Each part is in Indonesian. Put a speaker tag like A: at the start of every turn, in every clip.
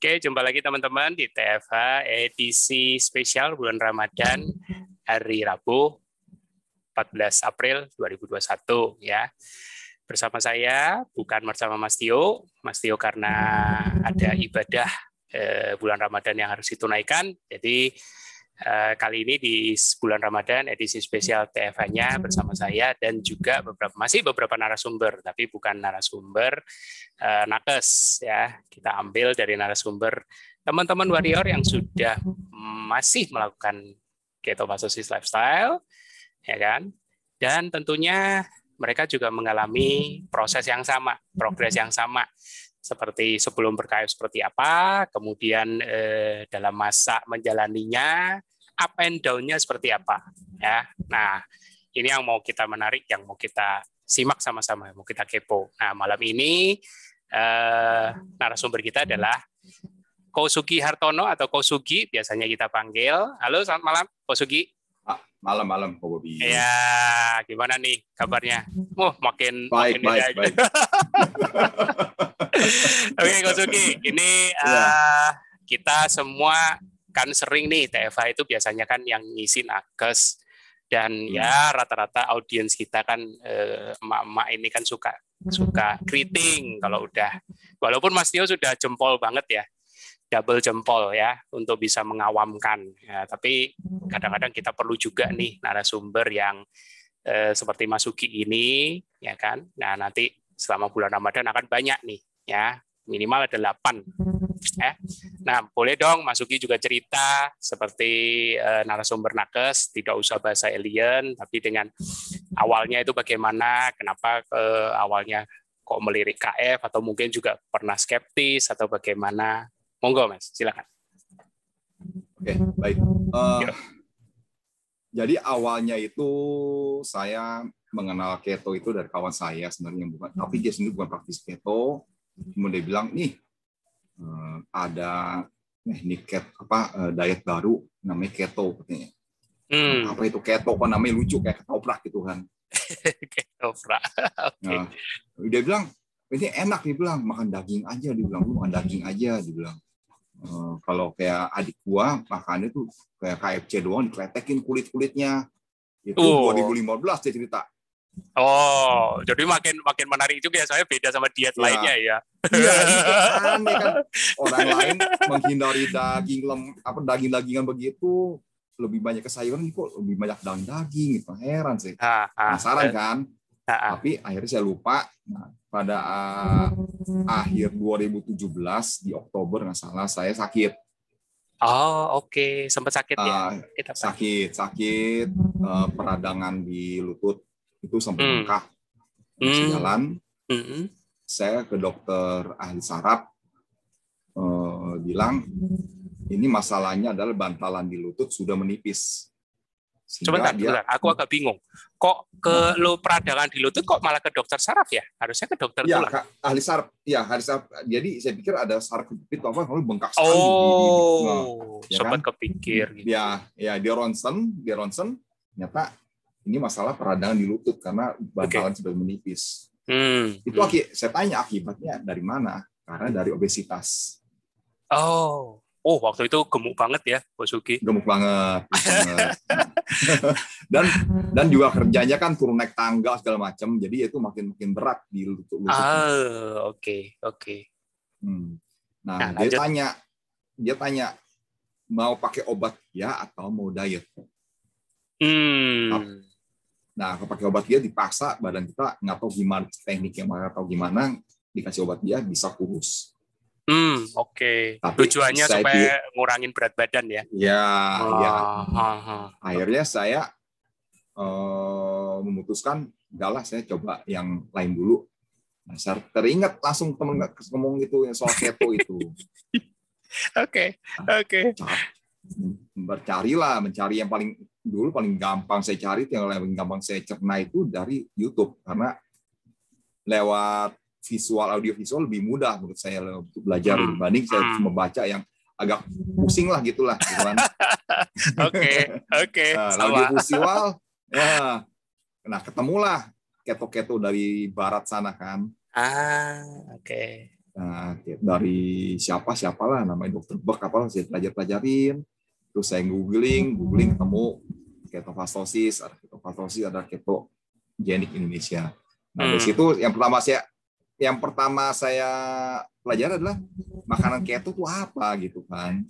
A: Oke, jumpa lagi teman-teman di TFH edisi spesial bulan Ramadan hari Rabu 14 April 2021 ya. Bersama saya bukan bersama Mas Tio. Mas Tio karena ada ibadah bulan Ramadan yang harus ditunaikan. Jadi kali ini di bulan Ramadan edisi spesial TFH-nya bersama saya dan juga masih beberapa narasumber, tapi bukan narasumber nakes ya. Kita ambil dari narasumber teman-teman warrior yang sudah masih melakukan ketofastosis lifestyle, ya kan? Dan tentunya mereka juga mengalami proses yang sama, progres yang sama, seperti sebelum berkayu seperti apa, kemudian dalam masa menjalaninya, up and down-nya seperti apa. Ya, nah ini yang mau kita menarik, yang mau kita simak sama-sama, mau kita kepo. Nah malam ini narasumber kita adalah Kosugi Hartono atau Kosugi, biasanya kita panggil. Halo, selamat malam, Kosugi.
B: Malam-malam, Pak Bobi.
A: Ya, gimana nih kabarnya? Makin
B: baik.
A: Oke, Kosugi, ini kita semua kan sering nih, TFH itu biasanya kan yang ngisi nakes, dan ya rata-rata audiens kita kan emak-emak ini kan suka keriting kalau udah, walaupun Mas Tio sudah jempol banget ya, double jempol ya untuk bisa mengawamkan ya, tapi kadang-kadang kita perlu juga nih narasumber yang seperti Mas Sugi ini ya kan. Nah nanti selama bulan Ramadan akan banyak nih ya, minimal ada 8 ya. Nah boleh dong Mas Sugi juga cerita seperti narasumber nakes, tidak usah bahasa alien, tapi dengan awalnya itu bagaimana, kenapa awalnya kok melirik KF, atau mungkin juga pernah skeptis atau bagaimana. Monggo Mas, silakan.
B: Oke, baik. Jadi awalnya itu saya mengenal keto itu dari kawan saya sebenarnya, bukan, tapi dia sendiri bukan praktis keto. Kemudian dia bilang, nih ada teknik diet baru namanya keto katanya. Apa itu keto? Kok namanya lucu kayak ketoprak gitu kan?
A: Ketoprak.
B: Nah, dia bilang ini enak, dia bilang makan daging aja, dia bilang lu makan daging aja, dia bilang. Kalau kayak adik gua makannya tuh kayak KFC doang, dikletekin kulit-kulitnya. Itu 2015 dia cerita.
A: Oh, jadi makin menarik juga ya, saya beda sama diet lainnya ya.
B: Iya, itu aneh kan. Orang lain menghindari daging-dagingan begitu, lebih banyak ke sayuran, kok lebih banyak daging gitu. Heran sih. Penasaran kan? Tapi akhirnya saya lupa. Nah, pada akhir 2017 di Oktober nggak salah saya sakit.
A: Oh, oke. Sempat sakit ya?
B: Sakit peradangan di lutut itu sampai bengkak. Masih jalan. Saya ke dokter ahli saraf, bilang ini masalahnya adalah bantalan di lutut sudah menipis.
A: Sebentar, aku agak bingung. Kok ke lo peradangan di lutut kok malah ke dokter saraf ya? Harusnya ke dokter tulang.
B: Ahli saraf. Jadi saya pikir ada saraf kejepit apa, kalau bengkak sekali.
A: Sempat kepikir gitu.
B: Ya, dia ronsen, ternyata ini masalah peradangan di lutut karena bantalan sudah menipis. Itu saya tanya akibatnya dari mana? Karena dari obesitas.
A: Oh, waktu itu gemuk banget ya, Kosugi.
B: Gemuk banget. dan juga kerjanya kan turun naik tangga segala macam, jadi itu makin berat di lutut.
A: Oke.
B: Nah, dia tanya mau pakai obat ya atau mau diet. Nah, kalau pakai obat dia dipaksa, badan kita nggak tahu gimana tekniknya, nggak tahu gimana, dikasih obat dia bisa kurus.
A: Oke. Tujuannya supaya ngurangin berat badan ya?
B: Ya. Akhirnya saya memutuskan, udahlah saya coba yang lain dulu. Nah, saya teringat langsung temen ngomong gitu soal keto itu.
A: Oke.
B: Mencari yang paling gampang saya cari, yang paling gampang saya cerna itu dari YouTube, karena lewat audio visual lebih mudah menurut saya untuk belajar dibanding saya cuma baca yang agak pusing lah gitulah.
A: Oke.
B: Audio visual, ya. Nah, ketemulah keto dari barat sana kan.
A: Oke.
B: Nah, dari siapalah namanya dokter Beck apa saya pelajarin, terus saya googling ketemu ketofastosis, ada ketogenik Indonesia. Nah, dari situ yang pertama saya pelajari adalah makanan keto itu apa gitu kan.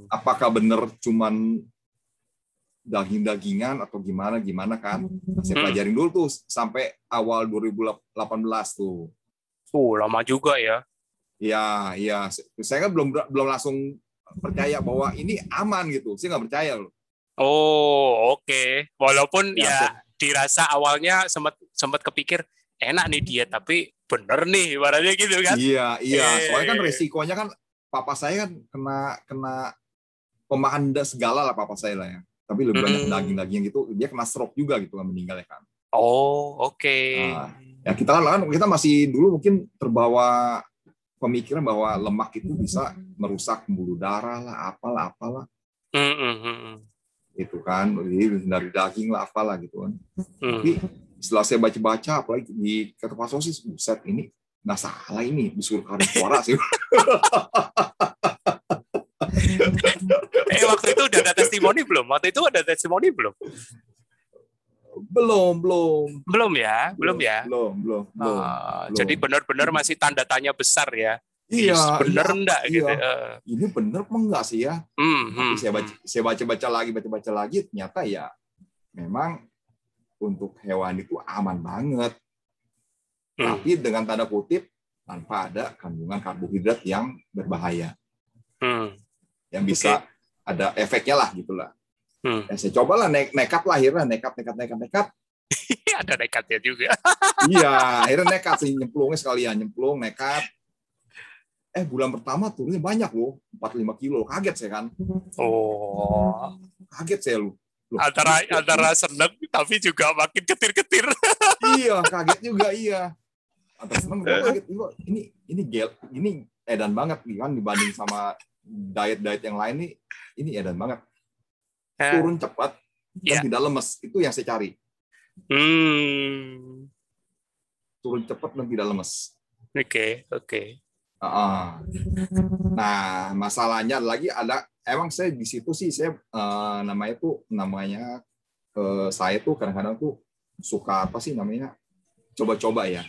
B: Apakah benar cuman daging-dagingan atau gimana kan. Nah, saya pelajarin dulu tuh sampai awal 2018 tuh.
A: Lama juga ya.
B: Iya. Saya kan belum langsung percaya bahwa ini aman gitu. Saya nggak percaya loh.
A: Oh, oke. Walaupun ya dirasa awalnya sempat kepikir enak nih dia, tapi bener nih ibaratnya gitu kan.
B: Iya. Soalnya kan resikonya kan papa saya kan kena pemakan segala lah papa saya lah ya. Tapi lebih banyak daging-daging gitu, dia kena stroke juga gitu kan, meninggal ya kan.
A: Oh, oke.
B: Nah, ya kita masih dulu mungkin terbawa pemikiran bahwa lemak itu bisa merusak pembuluh darah lah, apalah. Itu kan, dari daging lah, apalah gitu kan. Tapi setelah saya baca-baca, apalagi di ketofastosis, buset ini nggak salah ini, disuruh karet suara sih.
A: Waktu itu udah ada testimoni belum? Belum ya. Jadi benar-benar masih tanda tanya besar ya.
B: Iya,
A: bener enggak
B: iya.
A: gitu.
B: Ini bener apa enggak sih ya? Tapi saya baca lagi, ternyata ya memang untuk hewan itu aman banget. Tapi dengan tanda kutip tanpa ada kandungan karbohidrat yang berbahaya. Yang bisa ada efeknya lah gitulah. Saya cobalah nekat lah akhirnya nekat.
A: Ada nekatnya juga.
B: Iya, akhirnya nekat sih nyemplung nekat. Bulan pertama turunnya banyak loh, 45 kilo. Kaget saya kan.
A: Oh.
B: Kaget saya loh.
A: Antara seneng tapi juga makin ketir-ketir.
B: Iya, kaget juga iya. Antara seneng kaget. Ini edan banget kan dibanding sama diet yang lain nih. Ini edan banget. Turun cepat dan tidak lemes. Itu yang saya cari. Turun cepat dan tidak lemes.
A: Oke.
B: Nah, masalahnya lagi ada emang saya di situ sih saya saya tuh kadang-kadang tuh suka apa sih namanya coba-coba ya.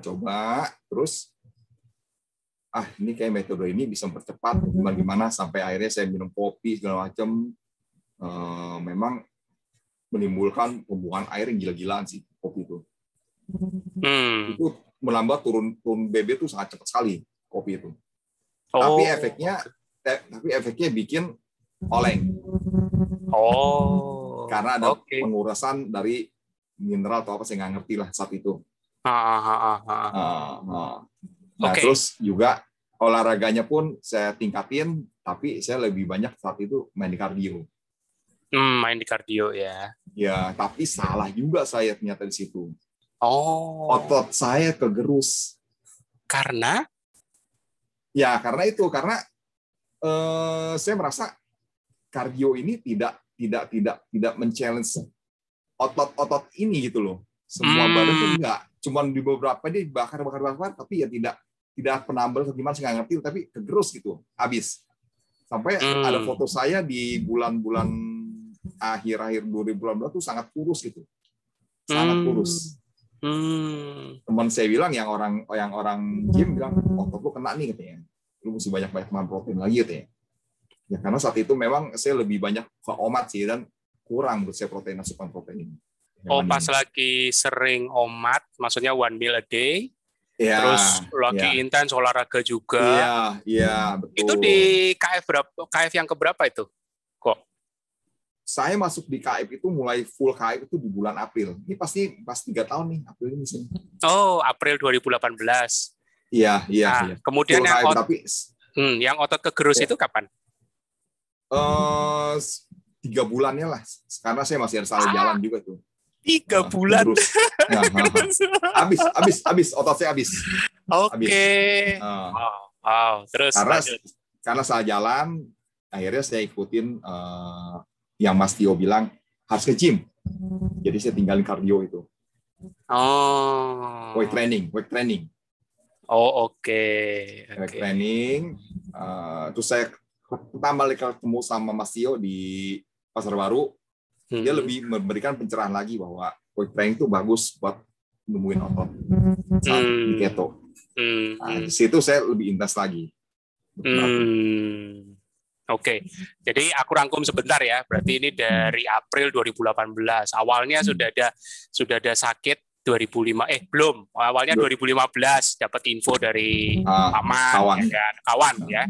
B: Coba terus ini kayak metode ini bisa mempercepat gimana sampai akhirnya saya minum kopi segala macam, memang menimbulkan pembuangan air yang gila-gilaan sih kopi itu. Itu melambat turun BB itu sangat cepat sekali kopi itu. Tapi efeknya bikin oleng. Karena ada pengurusan dari mineral atau apa saya nggak ngerti lah saat itu. Terus juga olahraganya pun saya tingkatin, tapi saya lebih banyak saat itu main di kardio.
A: Main di kardio ya.
B: Ya, tapi salah juga saya ternyata di situ. Otot saya kegerus.
A: Karena?
B: Ya, karena saya merasa kardio ini tidak men-challenge otot ini gitu loh. Semua badan tuh enggak. Cuman di beberapa dia bakar, tapi ya tidak penambal atau gimana saya nggak ngerti, tapi kegerus gitu, habis. Sampai ada foto saya di bulan-bulan akhir 2018 tuh sangat kurus gitu. Sangat kurus. Teman saya bilang yang orang gym bilang otot lu kena nih katanya, lu mesti banyak makan protein lagi katanya. Ya karena saat itu memang saya lebih banyak ke omat sih dan kurang menurut saya asupan protein ini.
A: Pas lagi sering omat, maksudnya 1 meal a day, terus lagi intens olahraga juga.
B: Iya betul.
A: Itu di KF yang keberapa itu kok?
B: Saya masuk di KF itu mulai full KF itu di bulan April. Ini pasti 3 tahun nih, April ini sih.
A: April 2018.
B: Iya.
A: Kemudian yang otot kegerus itu kapan?
B: 3 bulannya lah. Karena saya masih ada salah jalan juga tuh.
A: 3 bulan.
B: Habis otot saya habis.
A: Oke. Terus
B: karena salah jalan, akhirnya saya ikutin yang Mas Tio bilang harus ke gym. Jadi saya tinggalin kardio itu.
A: Oh.
B: Weight training.
A: Oh, oke.
B: Weight training. Terus saya pertama kali ketemu sama Mas Tio di Pasar Baru, dia lebih memberikan pencerahan lagi bahwa weight training itu bagus buat nemuin otot saat di keto. Nah, di situ saya lebih intens lagi.
A: Oke. Jadi aku rangkum sebentar ya. Berarti ini dari April 2018. Awalnya sudah ada sakit 2005 belum. Awalnya 2015 dapat info dari paman kawan ya.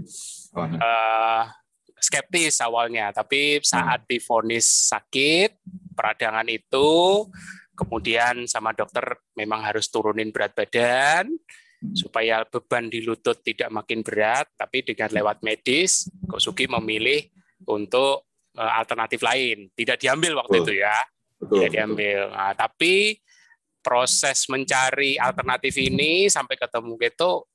A: Skeptis awalnya, tapi saat divonis sakit peradangan itu, kemudian sama dokter memang harus turunin berat badan supaya beban di lutut tidak makin berat, tapi dengan lewat medis Kosugi memilih untuk alternatif lain, tidak diambil waktu itu ya. Tidak diambil. Nah, tapi proses mencari alternatif ini sampai ketemu keto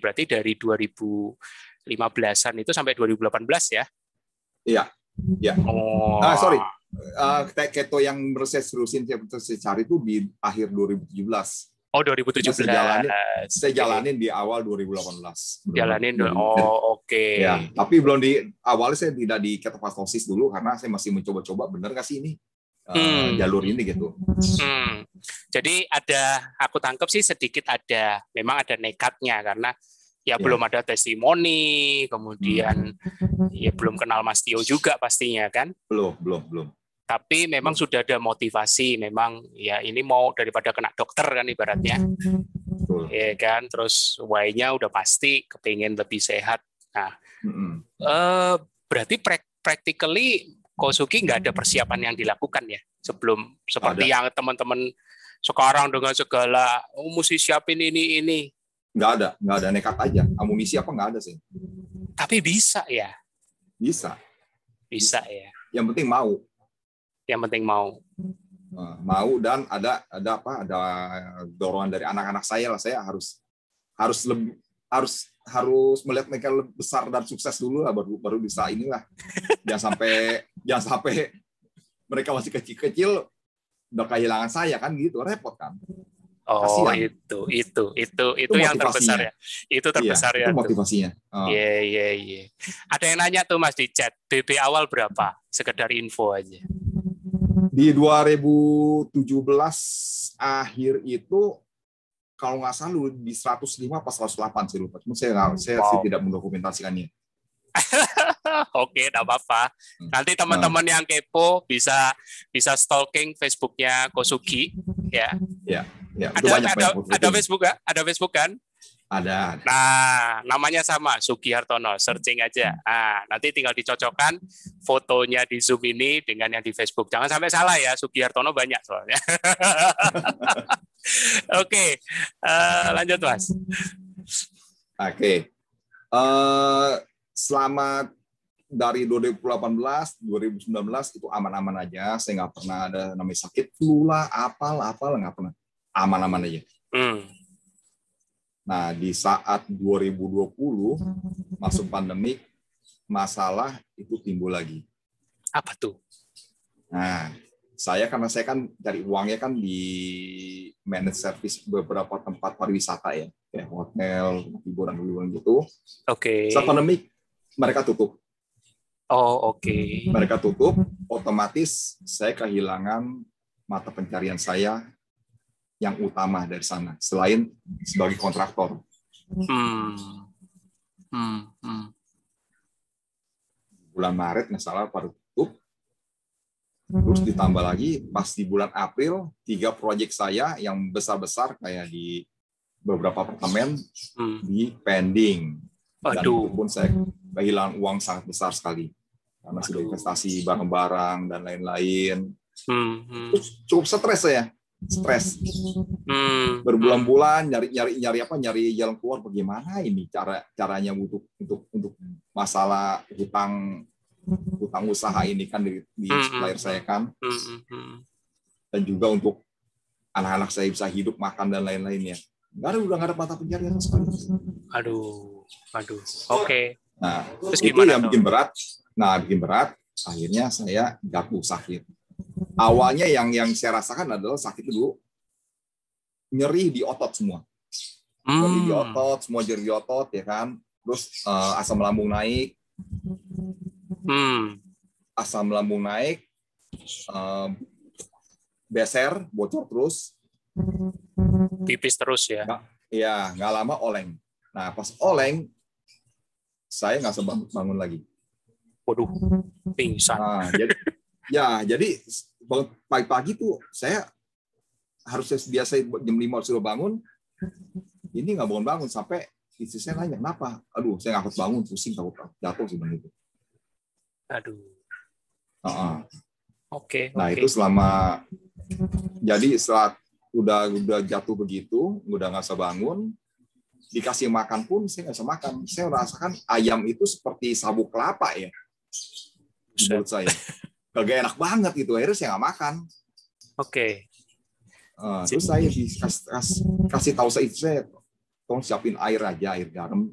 A: berarti dari 2015-an itu sampai 2018 ya?
B: Iya. Oh. Sorry. Keto yang saya terusin saya cari itu di akhir 2017.
A: Oh, 2017.
B: Saya jalanin di awal 2018.
A: Jalanin. Oke.
B: Ya, tapi belum awalnya saya tidak di ketofastosis dulu karena saya masih mencoba-coba benar nggak sih ini jalur ini gitu.
A: Jadi aku tangkap sih sedikit memang ada nekatnya karena belum ada testimoni, kemudian belum kenal Mas Tio juga pastinya kan?
B: Belum.
A: Tapi memang sudah ada motivasi, memang ya ini mau daripada kena dokter kan ibaratnya. Ya kan, terus why-nya udah pasti kepingin lebih sehat. Nah, berarti practically Kosugi nggak ada persiapan yang dilakukan ya sebelum seperti yang teman-teman sekarang dengan segala mesti siapin ini.
B: Nggak ada, nekat aja. Amunisi apa nggak ada sih.
A: Tapi bisa ya.
B: Bisa
A: ya.
B: Yang penting mau. Mau dan ada dorongan dari anak-anak saya lah. Saya harus melihat mereka lebih besar dan sukses dulu lah baru bisa inilah. jangan sampai mereka masih kecil-kecil udah kehilangan saya kan gitu, repot kan.
A: Oh, itu yang terbesar ya. Itu terbesar ya.
B: Itu motivasinya.
A: Iya. Ada yang nanya tuh Mas di chat, BB awal berapa? Sekedar info aja.
B: Di 2017 akhir itu kalau nggak salah di 105 pas 108 sih lupa. Cuma saya sih tidak mendokumentasikannya.
A: Oke, enggak apa-apa. Nanti teman-teman yang kepo bisa stalking Facebooknya Kosugi ya.
B: Ya.
A: Ada Facebook kan? Ada Facebook kan?
B: Ada.
A: Nah, namanya sama, Sugihartono, searching aja. Nah, nanti tinggal dicocokkan fotonya di Zoom ini dengan yang di Facebook. Jangan sampai salah ya, Sugihartono banyak soalnya. Oke, lanjut Mas.
B: Oke. Selama dari 2018, 2019 itu aman-aman aja. Saya nggak pernah ada namanya sakit flu lah, apalah nggak pernah. Aman-aman aja. Nah, di saat 2020 masuk pandemi, masalah itu timbul lagi.
A: Apa tuh?
B: Nah, karena saya kan cari uangnya kan di manage service beberapa tempat pariwisata ya, kayak hotel, hiburan gitu.
A: Oke.
B: Saat pandemi mereka tutup.
A: Oh, oke.
B: Mereka tutup, otomatis saya kehilangan mata pencarian saya yang utama dari sana, selain sebagai kontraktor. Bulan Maret nggak salah baru tutup. Terus ditambah lagi pas di bulan April 3 proyek saya yang besar-besar kayak di beberapa apartemen di pending. Dan itu pun saya kehilangan uang sangat besar sekali karena sudah investasi barang-barang dan lain-lain. Terus cukup stres saya. Berbulan-bulan nyari jalan keluar bagaimana ini caranya untuk masalah hutang usaha ini kan di supplier saya kan, dan juga untuk anak-anak saya bisa hidup makan dan lain-lainnya. Udah nggak ada mata pencarian sekali.
A: Aduh. Oke.
B: Nah, terus itu yang bikin berat. Akhirnya saya jatuh sakit. Awalnya yang saya rasakan adalah sakit dulu nyeri di otot semua. Nyeri di otot, semua nyeri di otot, ya kan. Terus asam lambung naik. Asam lambung naik, beser, bocor terus.
A: Pipis terus ya?
B: Nggak lama oleng. Nah, pas oleng, saya nggak bisa bangun lagi.
A: Waduh, pingsan.
B: Nah, jadi pagi-pagi tuh saya harusnya biasa jam 5 sudah bangun, ini nggak bangun-bangun sampai istri saya nanya, kenapa? Aduh, saya nggak bangun, pusing, takut jatuh sih begitu.
A: Aduh.
B: Oke. Nah, itu jadi setelah udah jatuh begitu, udah nggak bisa bangun, dikasih makan pun saya nggak bisa makan. Saya merasakan ayam itu seperti sabuk kelapa ya. Menurut saya kagak enak banget gitu, akhirnya saya nggak makan.
A: Oke.
B: Terus saya kasih tahu saya, tolong siapin air garam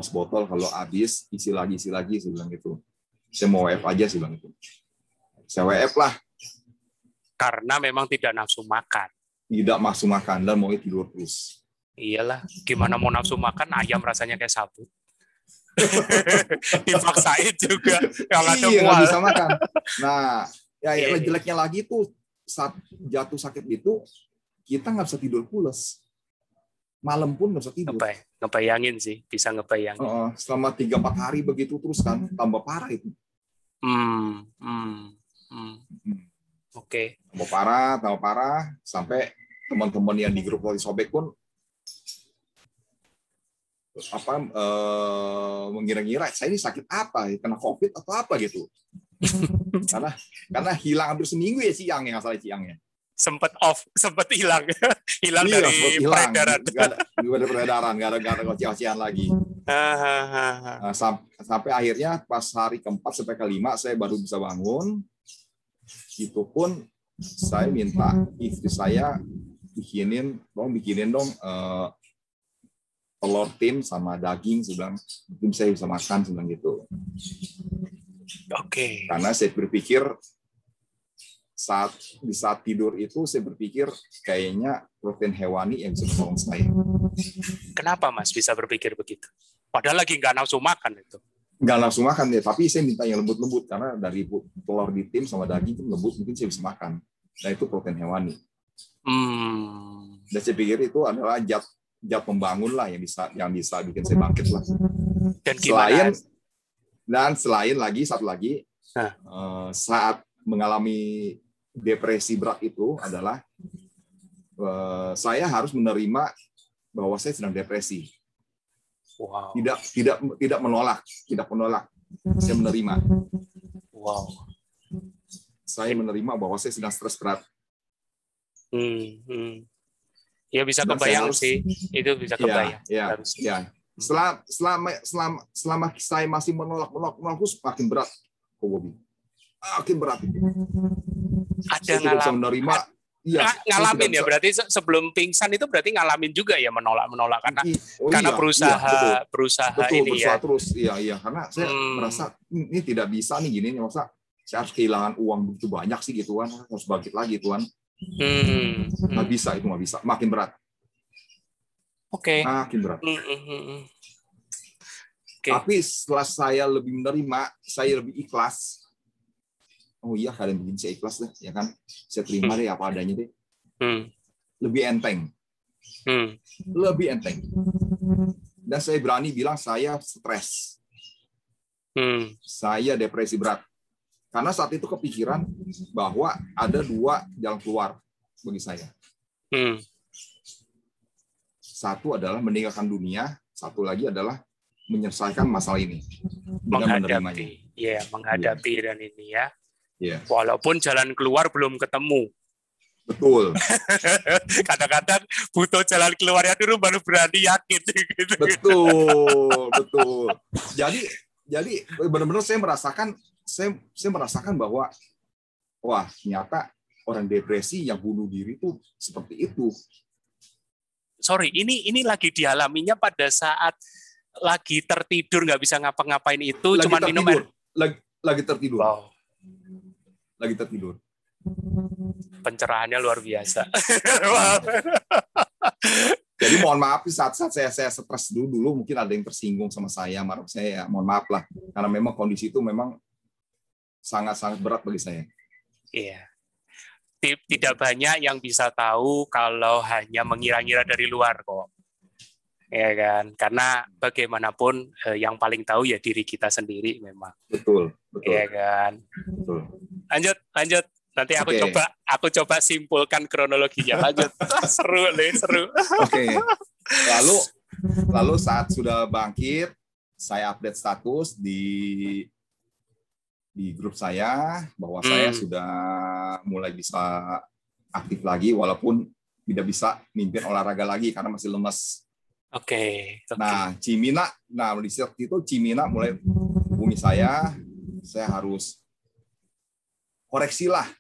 B: sebotol kalau habis isi lagi saya bilang gitu. Saya mau WF aja sih bilang itu. Saya WF lah.
A: Karena memang tidak nafsu makan.
B: Tidak nafsu makan dan mau tidur terus.
A: Iyalah, gimana mau nafsu makan, ayam rasanya kayak sabut. Dipaksain juga.
B: Nggak bisa makan. Nah, jeleknya lagi tuh saat jatuh sakit itu, kita nggak bisa tidur pulas. Malam pun nggak bisa tidur.
A: Ngebayangin sih, bisa ngebayangin.
B: Selama 3-4 hari begitu terus kan, tambah parah itu.
A: Oke.
B: Tambah parah, sampai teman-teman yang di grup Loli Sobek pun mengira-ngira saya ini sakit apa, kena COVID atau apa gitu. karena hilang hampir seminggu ya siangnya, nggak salah siangnya.
A: Sempat hilang dari peredaran.
B: Nggak ada peredaran, nggak ada kocok-kocokan lagi. Sampai akhirnya pas hari keempat sampai kelima saya baru bisa bangun. Itu pun saya minta istri saya bikinin dong telur tim sama daging, sebelum saya bisa makan sebelum gitu.
A: Oke.
B: Karena saya berpikir saat tidur itu saya berpikir kayaknya protein hewani yang bisa menolong saya.
A: Kenapa Mas bisa berpikir begitu? Padahal lagi nggak nafsu makan itu.
B: Nggak nafsu makan ya, tapi saya minta yang lembut-lembut karena dari telur di tim sama daging itu lembut, mungkin saya bisa makan. Nah itu protein hewani. Dan saya pikir itu adalah zat pembangun lah yang bisa bikin saya bangkit lah. Dan selain lagi satu lagi, saat mengalami depresi berat itu adalah saya harus menerima bahwa saya sedang depresi.
A: Wow.
B: Tidak menolak. Saya menerima.
A: Wow.
B: Saya menerima bahwa saya sedang stres berat.
A: Ya bisa kebayang sih, itu bisa kebayang.
B: Ya. Selama saya masih menolak terus makin berat, makin berat.
A: Ada ngalamin ya, berarti sebelum pingsan itu berarti ngalamin juga ya menolak karena berusaha ini ya.
B: Terus, iya karena saya merasa ini tidak bisa nih gini, masa saya harus kehilangan uang begitu banyak sih gitu kan, harus bangkit lagi tuan. Nggak bisa, makin berat.
A: Oke.
B: Makin berat. Tapi setelah saya lebih menerima, saya lebih ikhlas. Oh iya, kalian bikin saya ikhlas deh, ya kan? Saya terima deh apa adanya deh. Lebih enteng. Dan saya berani bilang saya stres. Saya depresi berat. Karena saat itu kepikiran bahwa ada 2 jalan keluar bagi saya. Satu adalah meninggalkan dunia, satu lagi adalah menyelesaikan masalah ini dengan menerimanya.
A: Menghadapi dan ini ya.
B: Yeah.
A: Walaupun jalan keluar belum ketemu.
B: Betul.
A: Kadang-kadang butuh jalan keluarnya dulu baru berani yakin. Gitu.
B: Betul. Jadi benar-benar saya merasakan bahwa wah ternyata orang depresi yang bunuh diri itu seperti itu.
A: Sorry, ini lagi dialaminya pada saat lagi tertidur nggak bisa ngapa-ngapain itu, cuma minum air.
B: Lagi tertidur.
A: Wow.
B: Lagi tertidur.
A: Pencerahannya luar biasa.
B: Jadi mohon maaf saat saya stres dulu mungkin ada yang tersinggung sama saya, maaf saya ya, mohon maaf lah karena memang kondisi itu memang sangat berat bagi saya.
A: Iya. Tidak banyak yang bisa tahu kalau hanya mengira-ngira dari luar kok. Ya kan? Karena bagaimanapun yang paling tahu ya diri kita sendiri memang.
B: Betul.
A: Ya kan?
B: Betul.
A: Lanjut. Nanti aku coba simpulkan kronologinya. Lanjut. Seru.
B: Oke. Lalu saat sudah bangkit, saya update status di grup saya bahwa saya sudah mulai bisa aktif lagi walaupun tidak bisa mimpin olahraga lagi karena masih lemas.
A: Oke.
B: Nah, di saat itu Cimina mulai hubungi saya harus koreksi lah.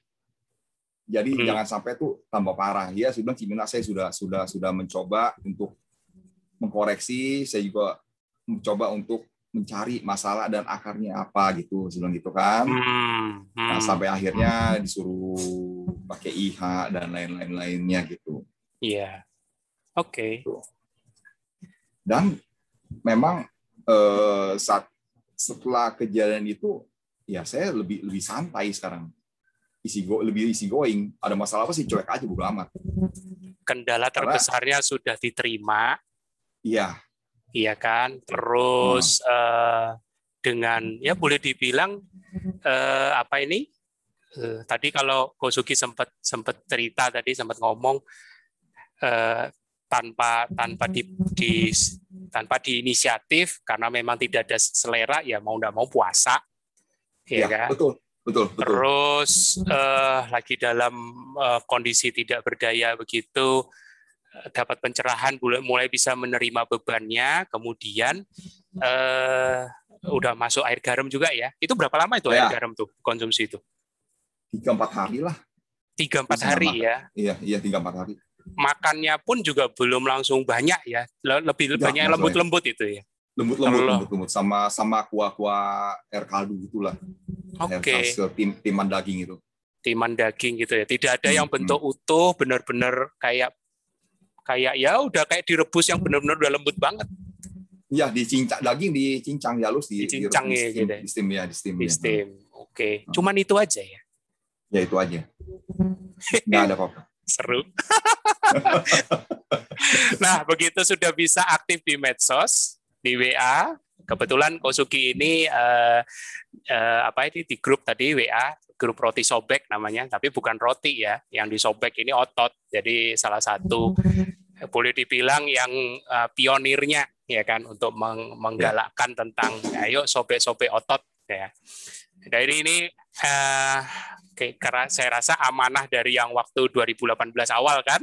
B: Jadi jangan sampai tuh tambah parah. Ya, sudah Cimina saya sudah mencoba untuk mengkoreksi, saya juga mencoba untuk mencari masalah dan akarnya apa gitu, sebelum gitu kan. Nah, sampai akhirnya disuruh pakai IH dan lainnya gitu.
A: Iya. Oke.
B: Dan memang setelah kejadian itu ya saya lebih santai sekarang. Lebih easy going. Ada masalah apa sih cuek aja bodo amat.
A: Kendala terbesarnya sudah diterima.
B: Iya.
A: Iya kan, terus dengan ya boleh dibilang tadi kalau Kosugi sempat cerita tadi sempat ngomong tanpa diinisiatif karena memang tidak ada selera ya mau nggak mau puasa, ya kan?
B: Betul.
A: Terus lagi dalam kondisi tidak berdaya begitu. Dapat pencerahan, mulai bisa menerima bebannya, kemudian udah masuk air garam juga ya. Itu berapa lama itu air garam tuh konsumsi itu?
B: 3-4 hari lah.
A: 3-4 hari ya?
B: Iya 3-4 hari.
A: Makannya pun juga belum langsung banyak ya, lebih banyak lembut-lembut itu ya?
B: Lembut sama kuah-kuah air kaldu gitulah.
A: Oke.
B: Timan daging itu.
A: Timan daging gitu ya. Tidak ada yang bentuk utuh, benar-benar kayak ya udah kayak direbus yang benar-benar udah lembut banget.
B: Iya, daging dicincang halus di steam.
A: Oke. Cuman itu aja ya.
B: Ya itu aja. Nggak ada apa-apa.
A: Seru. Nah, begitu sudah bisa aktif di medsos, di WA, kebetulan Kosugi ini di grup tadi WA, grup roti sobek namanya, tapi bukan roti ya, yang disobek ini otot. Jadi salah satu boleh dibilang yang pionirnya ya kan untuk menggalakkan tentang ayo sobek-sobek otot ya. Dari ini karena saya rasa amanah dari yang waktu 2018 awal kan.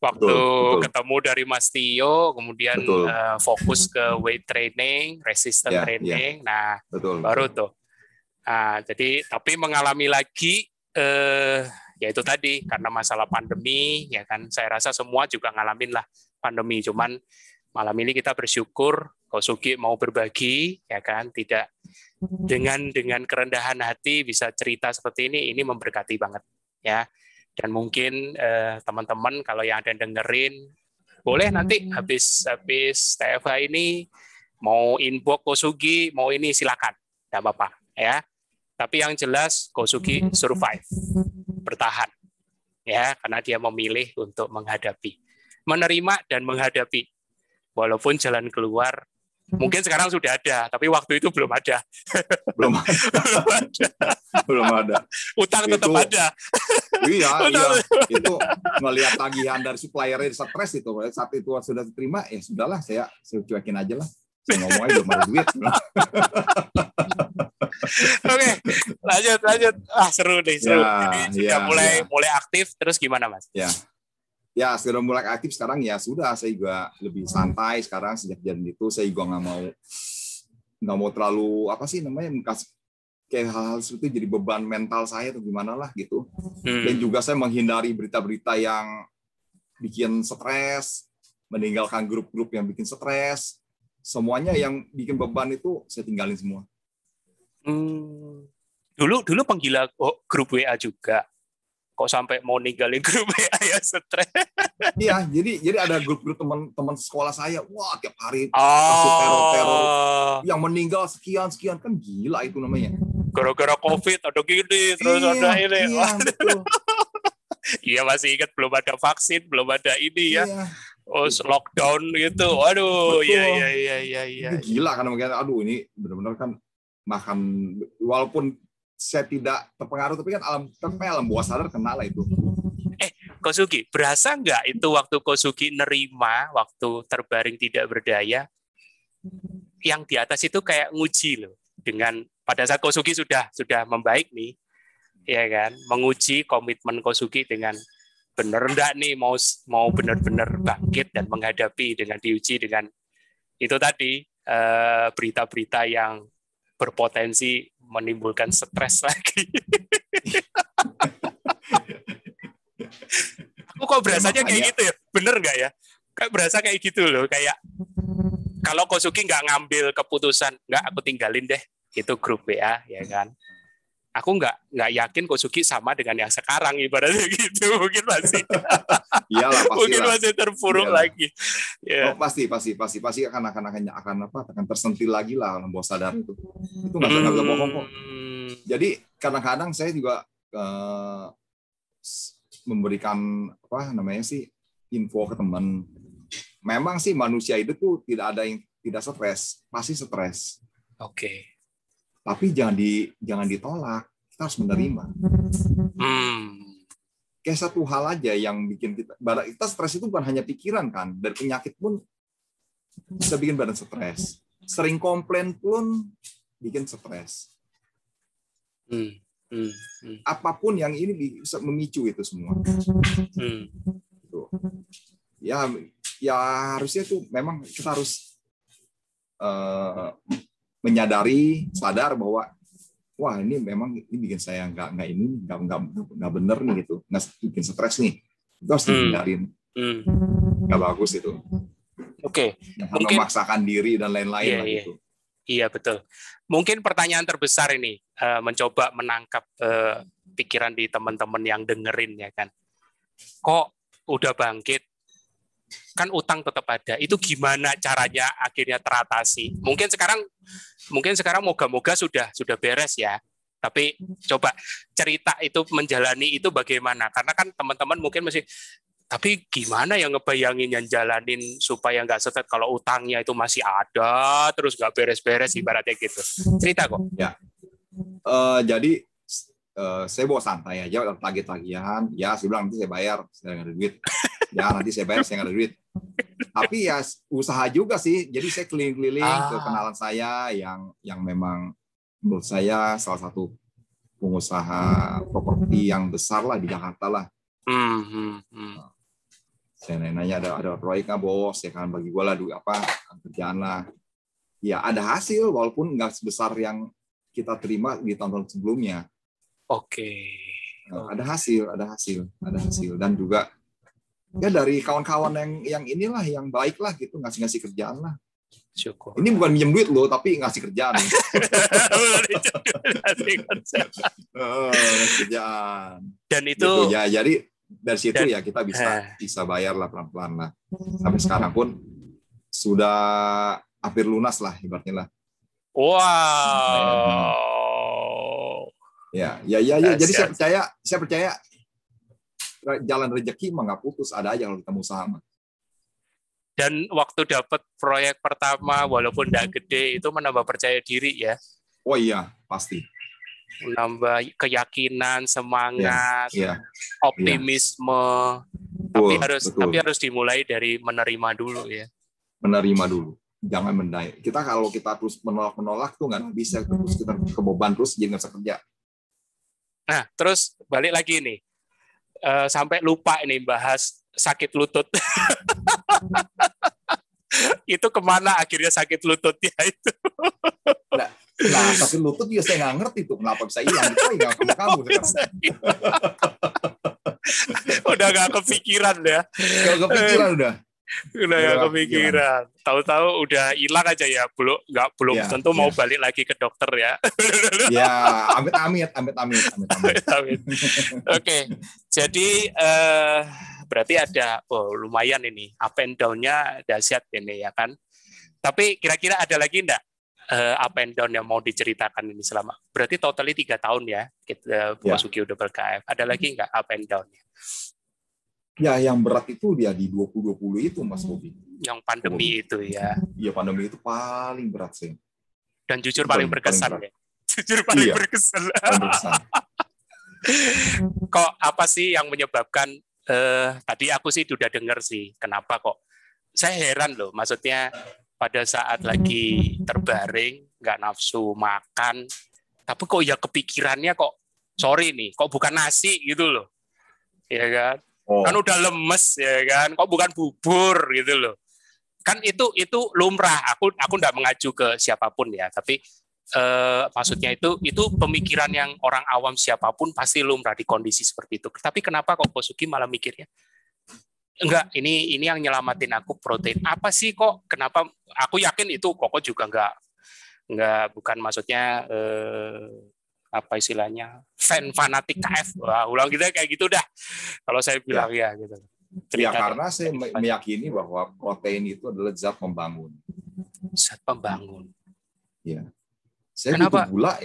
A: Waktu ketemu dari Mas Tio, kemudian fokus ke weight training, resistance training, nah baru tuh. Jadi tapi mengalami lagi, yaitu tadi karena masalah pandemi, ya kan. Saya rasa semua juga ngalamin lah pandemi. Cuman malam ini kita bersyukur, Kosugi mau berbagi, ya kan. Tidak dengan kerendahan hati bisa cerita seperti ini memberkati banget, ya. Dan mungkin teman-teman kalau yang ada dengerin boleh nanti habis TFH ini mau inbox Kosugi, mau ini silakan, tidak apa-apa ya. Tapi yang jelas Kosugi survive, bertahan ya, karena dia memilih untuk menerima dan menghadapi, walaupun jalan keluar mungkin sekarang sudah ada, tapi waktu itu belum ada.
B: Belum ada.
A: Utang tetap ada.
B: Iya. Itu melihat tagihan dari suppliernya stres itu. Saat itu sudah diterima, ya sudahlah, saya cuekin aja lah. Saya ngomong aja belum ada duit.
A: Oke, lanjut. Seru nih, seru. Jadi sudah mulai aktif, terus gimana Mas?
B: Ya, sudah mulai aktif sekarang ya sudah, saya juga lebih santai sekarang sejak kejadian itu. Saya juga nggak mau terlalu kayak hal-hal seperti itu jadi beban mental saya atau gimana lah gitu. Dan juga saya menghindari berita-berita yang bikin stres, meninggalkan grup-grup yang bikin stres. Semuanya yang bikin beban itu saya tinggalin semua.
A: Dulu penggila grup WA juga. Kok sampai mau ninggalin grup WA ya, stres.
B: Iya, jadi ada grup-grup teman sekolah saya, wah tiap hari kasih teror yang meninggal sekian kan gila itu namanya.
A: Gara-gara COVID ada gini, terus ada ini.
B: Iya, betul.
A: Iya, masih ingat belum ada vaksin, belum ada ini ya.
B: Iya.
A: Oh, lockdown gitu. Waduh, iya.
B: Gila kan mungkin, aduh ini benar-benar kan makan, walaupun saya tidak terpengaruh, tapi kan alam bawah sadar kena lah itu.
A: Kosugi, berasa nggak itu waktu Kosugi nerima, waktu terbaring tidak berdaya, yang di atas itu kayak nguji loh, dengan pada saat Kosugi sudah membaik nih, ya kan, menguji komitmen Kosugi dengan bener enggak nih mau benar-benar bangkit dan menghadapi dengan diuji dengan itu tadi berita-berita yang berpotensi menimbulkan stres lagi. Aku kok berasanya kayak gitu ya, bener nggak ya? Kayak berasa kayak gitu loh, kayak kalau Kosugi nggak ngambil keputusan, nggak aku tinggalin deh itu grup WA, ya kan? Aku nggak yakin Kosugi sama dengan yang sekarang ibaratnya gitu, mungkin masih,
B: iyalah, pasti
A: mungkin masih terpuruk lagi.
B: Yeah. Oh, pasti akan tersentil lagi lah alam bawah sadar itu nggak bisa bohong kok. Jadi kadang-kadang saya juga memberikan info ke teman. Memang sih manusia itu tuh tidak ada yang tidak stres, pasti stres.
A: Oke.
B: Tapi jangan ditolak, kita harus menerima. Kayak satu hal aja yang bikin kita stres itu bukan hanya pikiran kan, dari penyakit pun bisa bikin badan stres. Sering komplain pun bikin stres. Apapun yang ini bisa memicu itu semua. Ya harusnya tuh memang kita harus menyadari, sadar bahwa wah ini memang ini bikin saya nggak bener nih gitu, nggak bikin stres nih, itu harus dihindarin. Nggak bagus itu.
A: Oke.
B: Mungkin memaksakan diri dan lain-lain lah gitu.
A: Iya betul. Mungkin pertanyaan terbesar ini mencoba menangkap pikiran di teman-teman yang dengerin ya kan. Kok udah bangkit, kan utang tetap ada. Itu gimana caranya akhirnya teratasi? Mungkin sekarang moga-moga sudah beres ya. Tapi coba cerita itu menjalani itu bagaimana? Karena kan teman-teman mungkin masih, tapi gimana ya ngebayangin yang jalanin supaya nggak stres kalau utangnya itu masih ada terus nggak beres-beres ibaratnya gitu. Cerita kok.
B: Ya. Jadi saya bawa santai aja, tagih-tagihan. Ya, saya bilang nanti saya bayar, saya nggak ada duit. Ya, nanti saya bayar, saya nggak ada duit. Tapi ya usaha juga sih. Jadi saya keliling-keliling ke kenalan saya yang memang menurut saya salah satu pengusaha properti yang besar lah di Jakarta lah. Saya nanya ada proyek nggak bos, ya kan bagi gue lah duit kerjaan lah. Ya ada hasil walaupun nggak sebesar yang kita terima di tahun-tahun sebelumnya.
A: Oke.
B: Ada hasil dan juga ya dari kawan-kawan yang inilah yang baik lah gitu, ngasih kerjaan lah.
A: Syukur.
B: Ini bukan minjem duit loh, tapi ngasih kerjaan.
A: Ngasih
B: kerjaan.
A: Dan itu
B: gitu, ya jadi dari situ ya kita bisa bayar lah pelan-pelan lah. Sampai sekarang pun sudah hampir lunas lah ibaratnya lah.
A: Wow.
B: Ya. Jadi saya percaya jalan rezeki mah nggak putus, ada aja kalau kita usaha mah.
A: Dan waktu dapat proyek pertama walaupun nggak gede itu menambah percaya diri ya.
B: Oh iya, pasti.
A: Menambah keyakinan, semangat, optimisme. Tapi harus dimulai dari menerima dulu ya. Menerima dulu.
B: Jangan mendaya. Kalau kita terus menolak tuh nggak bisa, terus kita kebeban terus jadi nggak bisa kerja.
A: Nah, terus balik lagi nih. Sampai lupa ini bahas sakit lutut. Itu kemana akhirnya sakit lututnya itu?
B: Nah, sakit lutut juga saya nggak ngerti tuh kenapa bisa hilang. Itu nggak ke kamu sekarang.
A: Udah nggak kepikiran ya?
B: Nggak kepikiran udah.
A: Udah ya kepikiran. Tahu-tahu udah hilang aja ya, belum
B: ya,
A: tentu mau
B: ya.
A: balik lagi ke dokter ya.
B: Ya, amit.
A: Oke, jadi berarti ada lumayan ini up and down-nya dahsyat ini ya kan. Tapi kira-kira ada lagi enggak up and down yang mau diceritakan ini selama berarti totally 3 tahun ya kita Kosugi udah ber-KF. Ada lagi enggak up and down-nya?
B: Ya, yang berat itu dia di 2020 itu, Mas Bobi.
A: Yang pandemi itu ya.
B: Iya, pandemi itu paling berat sih.
A: Dan jujur paling berkesan ya. Jujur paling berkesan. Kok apa sih yang menyebabkan tadi aku sih udah dengar sih kenapa kok saya heran loh, maksudnya pada saat lagi terbaring nggak nafsu makan tapi kok ya kepikirannya kok sorry nih kok bukan nasi gitu loh ya kan. Kan udah lemes ya kan, kok bukan bubur gitu loh. Kan itu lumrah. Aku enggak mengacu ke siapapun ya, tapi maksudnya itu pemikiran yang orang awam siapapun pasti lumrah di kondisi seperti itu. Tapi kenapa kok Kosugi malah mikirnya enggak, ini yang nyelamatin aku protein. Apa sih kok kenapa aku yakin itu Koko juga enggak bukan maksudnya apa istilahnya fanatik KF. Wah, ulang gitu kayak gitu dah. Kalau saya bilang ya gitu.
B: Ya karena saya meyakini bahwa protein itu adalah zat pembangun.
A: Zat pembangun.
B: Ya. Saya butuh gula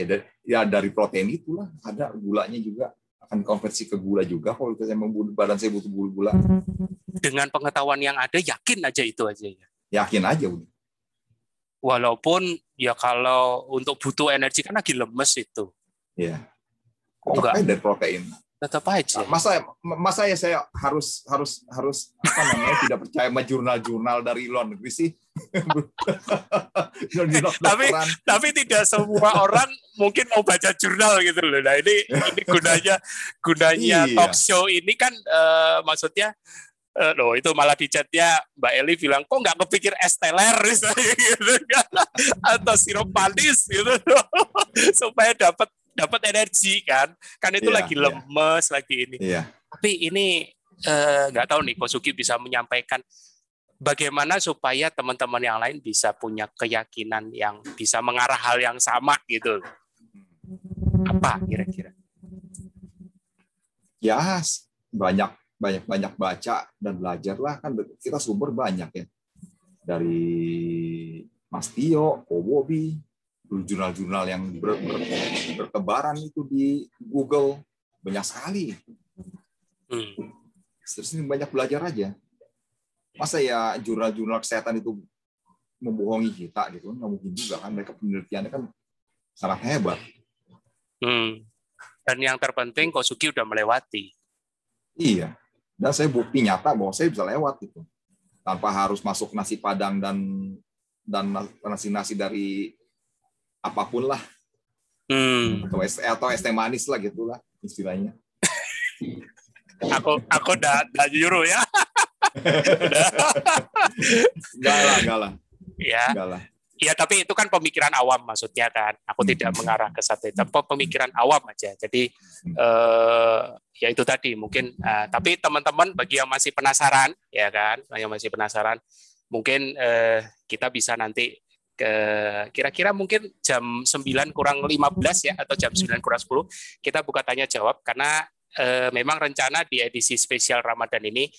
B: ya dari protein itulah ada gulanya juga akan konversi ke gula juga kalau saya badan saya butuh gula.
A: Dengan pengetahuan yang ada yakin aja itu aja ya.
B: Yakin aja udah.
A: Walaupun ya kalau untuk butuh energi kan lagi lemes itu.
B: Ya. Enggak dari protein.
A: Tetap aja.
B: Masa ya saya harus apa namanya tidak percaya sama jurnal-jurnal dari luar negeri sih.
A: tapi tidak semua orang mungkin mau baca jurnal gitu loh. Nah ini gunanya talk show ini kan maksudnya loh itu malah di chatnya Mbak Eli bilang kok nggak kepikir es teler misalnya gitu kan atau sirup manis gitu supaya dapat energi kan itu lagi lemes lagi ini. Tapi ini nggak tahu nih Kosugi bisa menyampaikan bagaimana supaya teman-teman yang lain bisa punya keyakinan yang bisa mengarah hal yang sama gitu. Apa kira-kira?
B: Ya banyak baca dan belajar lah kan kita sumber banyak ya dari Mas Tio, Ko Bobi, jurnal-jurnal yang bertebaran itu di Google banyak sekali. Terus ini banyak belajar aja. Masa ya jurnal-jurnal kesehatan itu membohongi kita gitu? Nggak mungkin juga kan, mereka penelitiannya kan sangat hebat.
A: Dan yang terpenting Kosugi udah melewati.
B: Iya. Dan saya bukti nyata bahwa saya bisa lewat gitu. Tanpa harus masuk nasi Padang dan nasi dari apapun lah. Atau es teh manis lah gitulah istilahnya.
A: Aku udah juru ya.
B: Enggak lah.
A: Ya. Ya, tapi itu kan pemikiran awam maksudnya kan. Aku tidak mengarah ke satu itu, pemikiran awam aja. Jadi ya itu tadi mungkin. Tapi teman-teman bagi yang masih penasaran, ya kan, yang masih penasaran, mungkin kita bisa nanti kira-kira mungkin jam 9 kurang 15 ya atau jam 9 kurang 10 kita buka tanya jawab karena memang rencana di edisi spesial Ramadan ini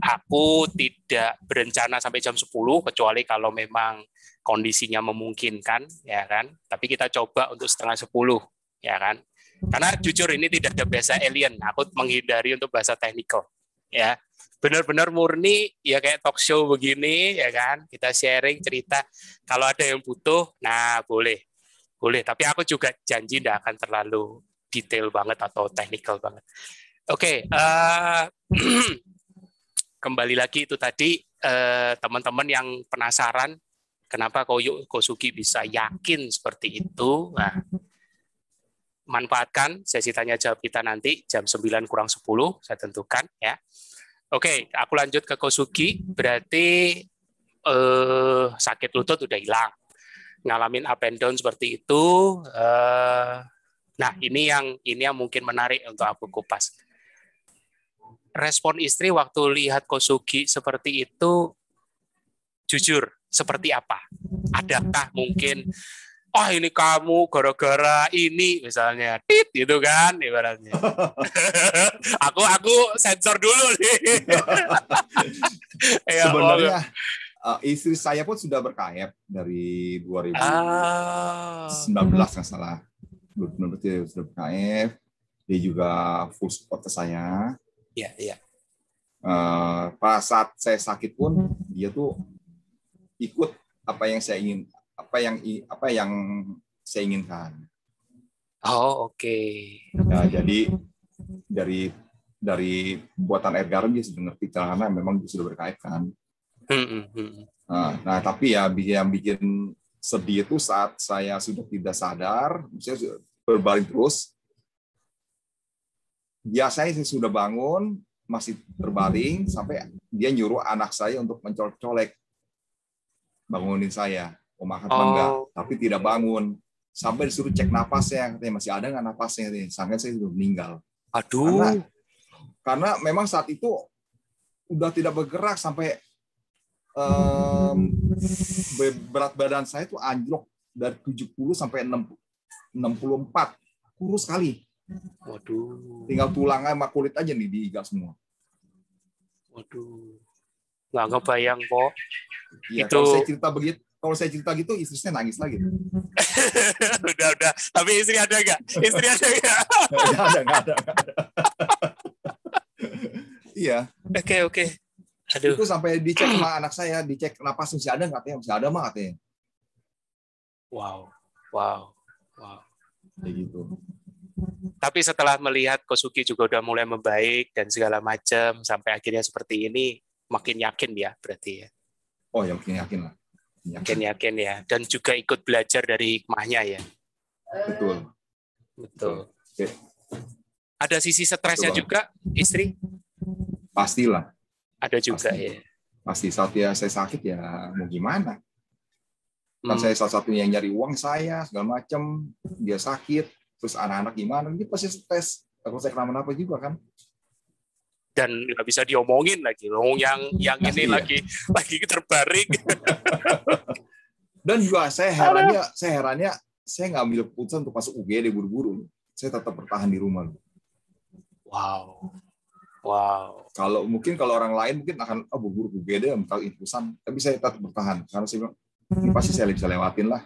A: aku tidak berencana sampai jam 10 kecuali kalau memang kondisinya memungkinkan ya kan, tapi kita coba untuk setengah 10 ya kan, karena jujur ini tidak ada bahasa alien, aku menghindari untuk bahasa teknikal ya, benar-benar murni ya kayak talk show begini ya kan, kita sharing cerita, kalau ada yang butuh nah boleh, tapi aku juga janji tidak akan terlalu detail banget atau teknikal banget. Oke, kembali lagi itu tadi teman-teman yang penasaran kenapa Kosugi bisa yakin seperti itu. Nah, manfaatkan sesi tanya jawab kita nanti jam 9 kurang 10 saya tentukan ya. Oke, aku lanjut ke Kosugi. Berarti sakit lutut udah hilang. Ngalamin up and down seperti itu. Nah, ini yang mungkin menarik untuk aku kupas. Respon istri waktu lihat Kosugi seperti itu Jujur, seperti apa? Adakah mungkin, oh ini kamu gara-gara ini misalnya, tit gitu kan ibaratnya. aku sensor dulu nih.
B: Sebenarnya istri saya pun sudah berKF dari 2019 nggak salah. 2019 sudah berKF. Dia juga full support ke saya.
A: Iya, iya.
B: Pada saat saya sakit pun dia tuh ikut apa yang saya ingin, apa yang saya inginkan.
A: Oh, oke.
B: Ya, jadi dari buatan air garam dia sudah ngerti karena memang dia sudah berKF kan. Nah, tapi ya yang bikin sedih itu saat saya sudah tidak sadar, saya berbaring terus. Biasanya saya sudah bangun, masih terbaring, sampai dia nyuruh anak saya untuk mencolek-colek. Bangunin saya. Makan enggak, tapi tidak bangun. Sampai disuruh cek napasnya, katanya masih ada nggak napasnya? Sampai saya sudah meninggal.
A: Aduh.
B: Karena memang saat itu udah tidak bergerak sampai berat badan saya itu anjlok dari 70 sampai 64. Kurus sekali.
A: Waduh.
B: Tinggal tulang sama kulit aja nih diikat semua.
A: Waduh. Nggak ngebayang kok.
B: Ya,
A: itu
B: kalau saya cerita gitu istri saya nangis lagi.
A: udah. Tapi istri ada nggak? Istri ada nggak?
B: Nggak ada. Iya.
A: Oke. Aduh.
B: Itu sampai dicek sama anak saya, dicek napas masih ada nggak, katanya masih ada mah katanya.
A: Wow.
B: Kayak gitu.
A: Tapi setelah melihat Kosugi juga udah mulai membaik dan segala macam sampai akhirnya seperti ini, makin yakin ya berarti ya.
B: Oh ya, yakin lah.
A: Yakin ya. Dan juga ikut belajar dari hikmahnya ya.
B: Betul.
A: Oke. Ada sisi stresnya juga, istri?
B: Pastilah.
A: Ada juga ya.
B: Pasti saat saya sakit ya mau gimana? Kan saya salah satunya yang nyari uang saya segala macam, dia sakit, terus anak-anak gimana? Dia pasti stres. Kalau saya kenapa-napa juga kan.
A: Dan nggak bisa diomongin lagi, yang ini lagi terbaring.
B: Dan juga saya herannya saya nggak ambil keputusan untuk masuk UGD buru-buru. Saya tetap bertahan di rumah.
A: Wow.
B: Kalau orang lain mungkin akan buru-buru UGD minta infusan, tapi saya tetap bertahan karena saya bilang ini pasti saya bisa lewatin lah.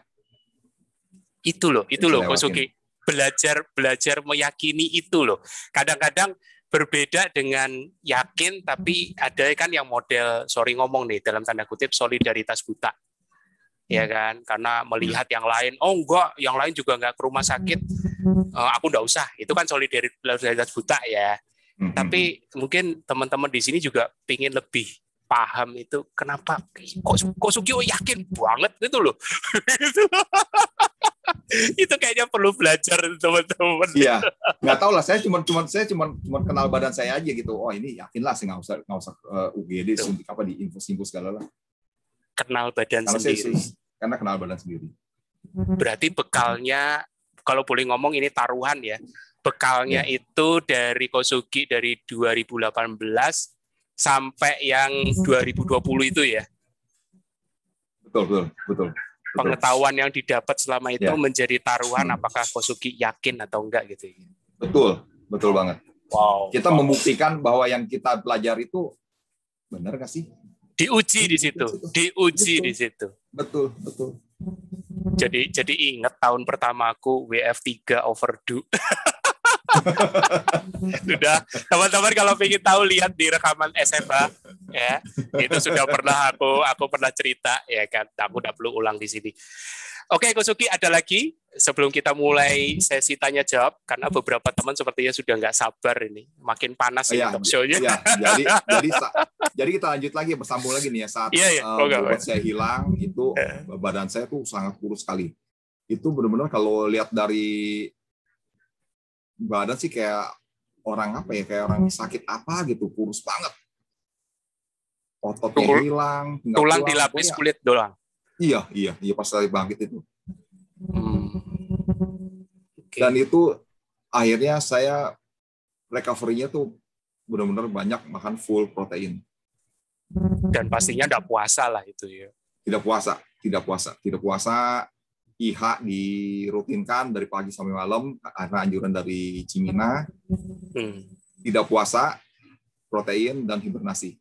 B: Itu loh
A: Kosugi. Belajar meyakini itu loh. Kadang-kadang berbeda dengan yakin, tapi ada kan yang model, sorry ngomong nih, dalam tanda kutip, solidaritas buta. Ya kan? Karena melihat yang lain, oh enggak, yang lain juga enggak ke rumah sakit, aku enggak usah. Itu kan solidaritas buta ya. Tapi mungkin teman-teman di sini juga pingin lebih paham itu, kenapa kok Sugio yakin banget gitu loh. Itu kayaknya perlu belajar teman-teman.
B: Iya, nggak tahu lah. Saya cuma kenal badan saya aja gitu. Oh ini yakin lah, saya nggak usah UGD suntik apa di infus segala lah.
A: Kenal badan sendiri.
B: Karena kenal badan sendiri.
A: Berarti bekalnya, kalau boleh ngomong ini taruhan ya. Bekalnya itu dari Kosugi dari 2018 sampai yang 2020 itu ya.
B: Betul.
A: Pengetahuan yang didapat selama itu menjadi taruhan apakah Kosugi yakin atau enggak gitu.
B: Betul banget.
A: Wow.
B: Kita membuktikan bahwa yang kita pelajari itu benar nggak sih?
A: Diuji di situ.
B: Betul.
A: Jadi ingat tahun pertama aku WF3 overdue. Sudah, teman-teman kalau ingin tahu lihat di rekaman SMA ya, itu sudah pernah aku pernah cerita ya kan, aku tidak perlu ulang di sini. Oke, Kosugi, ada lagi sebelum kita mulai sesi tanya jawab, karena beberapa teman sepertinya sudah nggak sabar ini, makin panas ini talk show-nya.
B: Ya, jadi kita lanjut lagi, bersambung lagi nih ya, saat buat saya hilang itu badan saya tuh sangat kurus sekali. Itu benar-benar kalau lihat dari badan sih kayak orang kayak orang sakit apa gitu, kurus banget. Ototnya hilang,
A: tulang dilapis kulit doang.
B: Iya, pas lagi bangkit itu. Dan itu akhirnya saya recovery-nya tuh benar-benar banyak makan full protein.
A: Dan pastinya tidak puasa lah itu ya.
B: Tidak puasa. IH dirutinkan dari pagi sampai malam karena anjuran dari Cimina. Tidak puasa, protein dan hibernasi.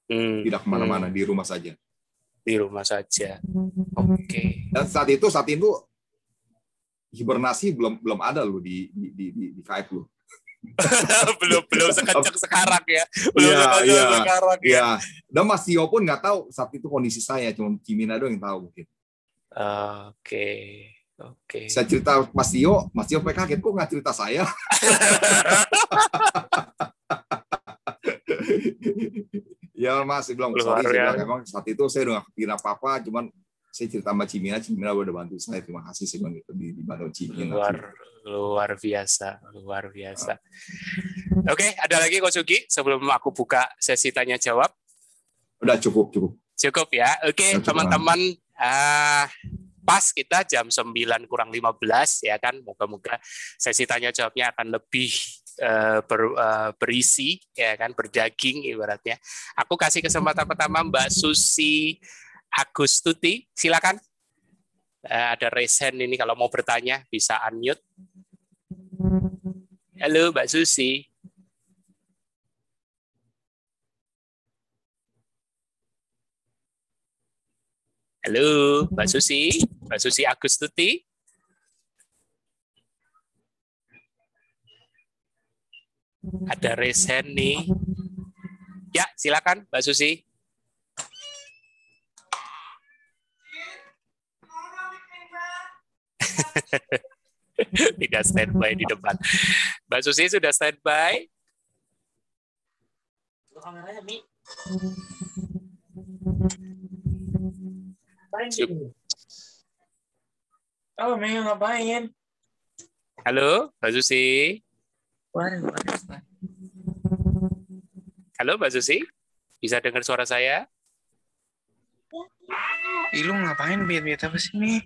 B: Tidak kemana-mana, di rumah saja.
A: Di rumah saja. Oke.
B: Dan saat itu hibernasi belum ada loh di KF lo.
A: belum sekencang sekarang ya. Sekarang ya.
B: Iya. Dan Mas Tio pun nggak tahu saat itu kondisi saya, cuma Cimina doang yang tahu mungkin.
A: Oke.
B: Saya cerita Mas Tio kaget kok nggak cerita saya. Ya Mas, bilang emang saat itu saya udah nggak kepikiran apa-apa, cuman saya cerita sama Cimina udah bantu saya, terima kasih sih bang, itu dibantu Cimina.
A: Luar biasa. Oke, ada lagi Ko Sugi sebelum aku buka sesi tanya jawab?
B: Udah cukup
A: ya. Oke, teman-teman, pas kita jam 9:15 ya kan, moga-moga sesi tanya jawabnya akan lebih berisi ya kan, berdaging ibaratnya. Aku kasih kesempatan pertama Mbak Susi Agustuti, silakan. Ada raise hand ini, kalau mau bertanya bisa unmute. Halo Mbak Susi. Halo Mbak Susi Agustuti. Ada raise hand nih. Ya, silakan Mbak Susi. Tidak standby di depan. Mbak Susi sudah standby?
C: Kameranya, Mi. Oh, Mi ngapain?
A: Halo, Mbak Susi. Halo, Mbak Susi. Bisa dengar suara saya?
C: Lu ngapain biar apa sih, Mi?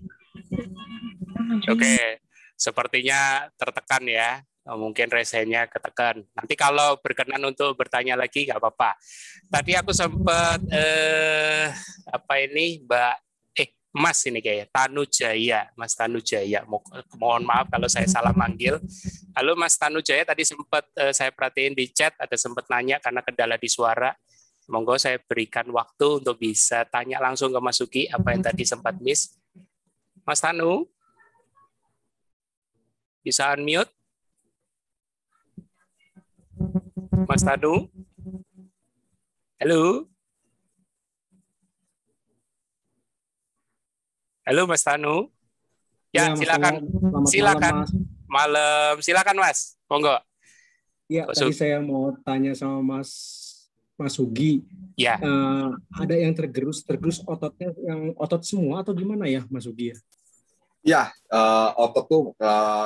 A: Oke, sepertinya tertekan ya. Mungkin resenya ketekan. Nanti kalau berkenan untuk bertanya lagi nggak apa-apa. Tadi aku sempat Mas ini kayaknya Tanujaya, Mas Tanujaya. Mohon maaf kalau saya salah manggil. Halo Mas Tanujaya, tadi sempat saya perhatiin di chat ada sempat nanya karena kendala di suara. Monggo saya berikan waktu untuk bisa tanya langsung ke Mas Sugi apa yang tadi sempat miss. Mas Tanu, bisa unmute? Mas Tanu? Halo? Halo Mas Tanu? Ya, silakan. Silakan. Malam. Silakan Mas. Monggo.
D: Ya, tadi saya mau tanya sama Mas Sugi.
A: Ya.
D: Ada yang tergerus ototnya, yang otot semua atau gimana ya Mas Sugi ya?
B: Ya, otot tuh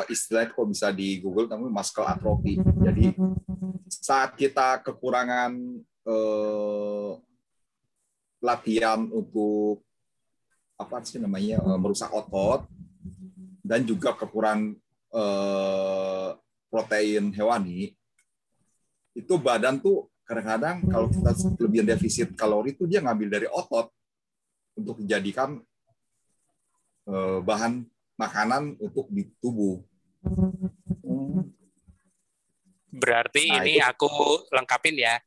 B: istilahnya kok bisa di Google namanya muscle atrophy. Jadi saat kita kekurangan latihan untuk apa sih namanya merusak otot dan juga kekurangan protein hewani, itu badan tuh kadang-kadang kalau kita kelebihan defisit kalori itu dia ngambil dari otot untuk dijadikan bahan makanan untuk di tubuh.
A: Berarti ini itu, aku lengkapin ya.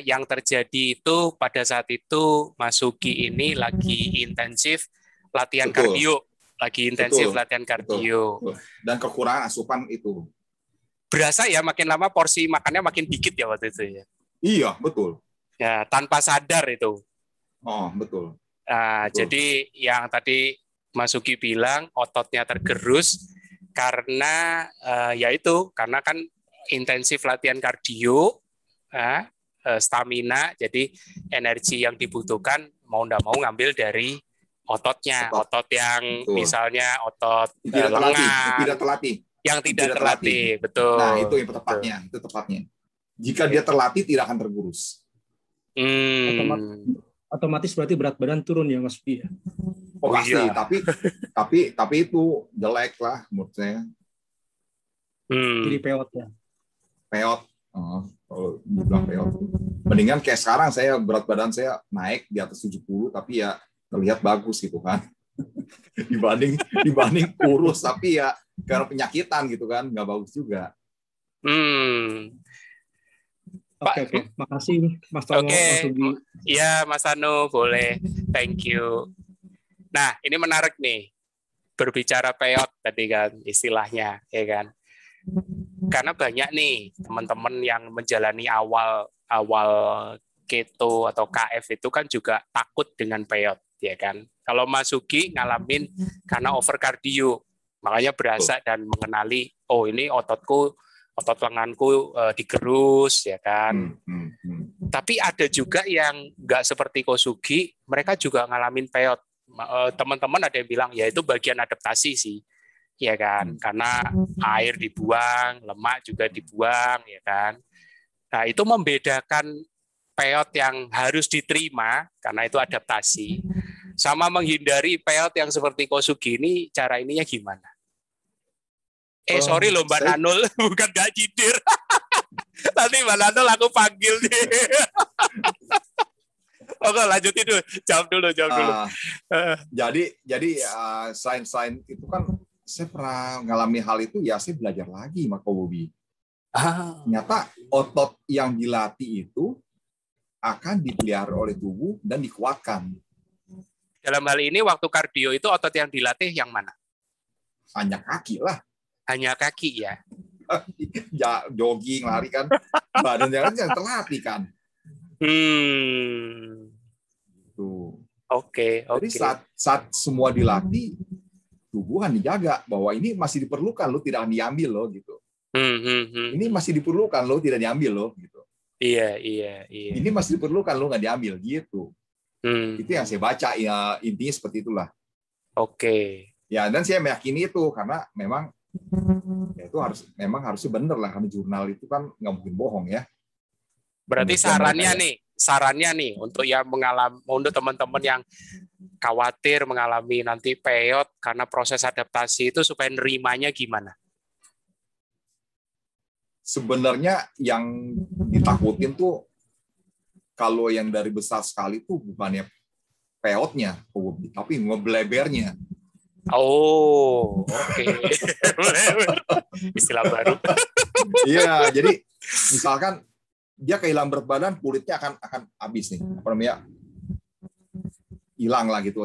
A: Yang terjadi itu pada saat itu Mas Sugi ini lagi intensif latihan kardio.
B: Betul. Dan kekurangan asupan itu.
A: Berasa ya makin lama porsi makannya makin dikit ya waktu itu ya.
B: Iya, betul.
A: Ya, tanpa sadar itu.
B: Oh, betul.
A: Nah, betul. Jadi yang tadi Mas Sugi bilang ototnya tergerus karena karena kan intensif latihan kardio, stamina, jadi energi yang dibutuhkan mau nggak mau ngambil dari ototnya, otot yang betul. Misalnya otot lengan, yang tidak terlatih, betul.
B: Nah itu yang tepatnya, itu tepatnya. Jika dia terlatih tidak akan tergerus.
D: Otomatis berarti berat badan turun ya Mas Sugi ya?
B: Oh pasti, iya. tapi itu jelek lah menurut saya.
D: Jadi peot ya?
B: Peot. Kalau dibilang peot. Mendingan kayak sekarang saya berat badan saya naik di atas 70 tapi ya terlihat bagus gitu kan. dibanding kurus tapi ya karena penyakitan gitu kan nggak bagus juga.
D: Oke. Makasih Mas Tomo, Mas Sugi.
A: Iya, Mas Anu, boleh. Thank you. Nah, ini menarik nih. Berbicara peyot tadi kan istilahnya, ya kan. Karena banyak nih teman-teman yang menjalani awal keto atau KF itu kan juga takut dengan peyot, ya kan. Kalau Mas Sugi ngalamin karena over cardio, makanya berasa dan mengenali, oh ini otot lenganku digerus, ya kan. Tapi ada juga yang nggak seperti Kosugi, mereka juga ngalamin peyot. Teman-teman ada yang bilang, ya itu bagian adaptasi sih, ya kan. Karena air dibuang, lemak juga dibuang, ya kan. Nah itu membedakan peyot yang harus diterima, karena itu adaptasi, sama menghindari peyot yang seperti Kosugi ini, cara ininya gimana? Sorry loh Mbak Nanul, bukan gak jidir. Nanti Mbak Nanul aku panggil nih. Oke, lanjutin dulu. Jawab dulu.
B: Jadi selain itu kan saya pernah mengalami hal itu, ya saya belajar lagi sama Kobobi. Ternyata otot yang dilatih itu akan dipelihara oleh tubuh dan dikuatkan.
A: Dalam hal ini waktu kardio itu otot yang dilatih yang mana?
B: Hanya kaki lah.
A: Hanya kaki ya?
B: Ya jogging, lari kan. Badannya kan yang terlatih kan. Tuh.
A: Oke.
B: Jadi saat semua dilatih, tubuh kan dijaga bahwa ini masih diperlukan, lo tidak diambil lo gitu. Ini masih diperlukan, lo tidak diambil lo gitu.
A: Iya.
B: Ini masih diperlukan, lo nggak diambil gitu. Itu yang saya baca, ya intinya seperti itulah.
A: Oke.
B: Ya, dan saya meyakini itu karena memang ya itu harusnya benar lah, karena jurnal itu kan nggak mungkin bohong ya.
A: Berarti sarannya nih untuk yang untuk teman-teman yang khawatir mengalami nanti peyot karena proses adaptasi itu supaya nerimanya gimana?
B: Sebenarnya yang ditakutin tuh kalau yang dari besar sekali tuh bukannya peyotnya, tapi ngeblebernya.
A: Oh, oke. Istilah baru.
B: Iya, jadi misalkan dia kehilangan berat badan, kulitnya akan habis nih, hilang lah gitu,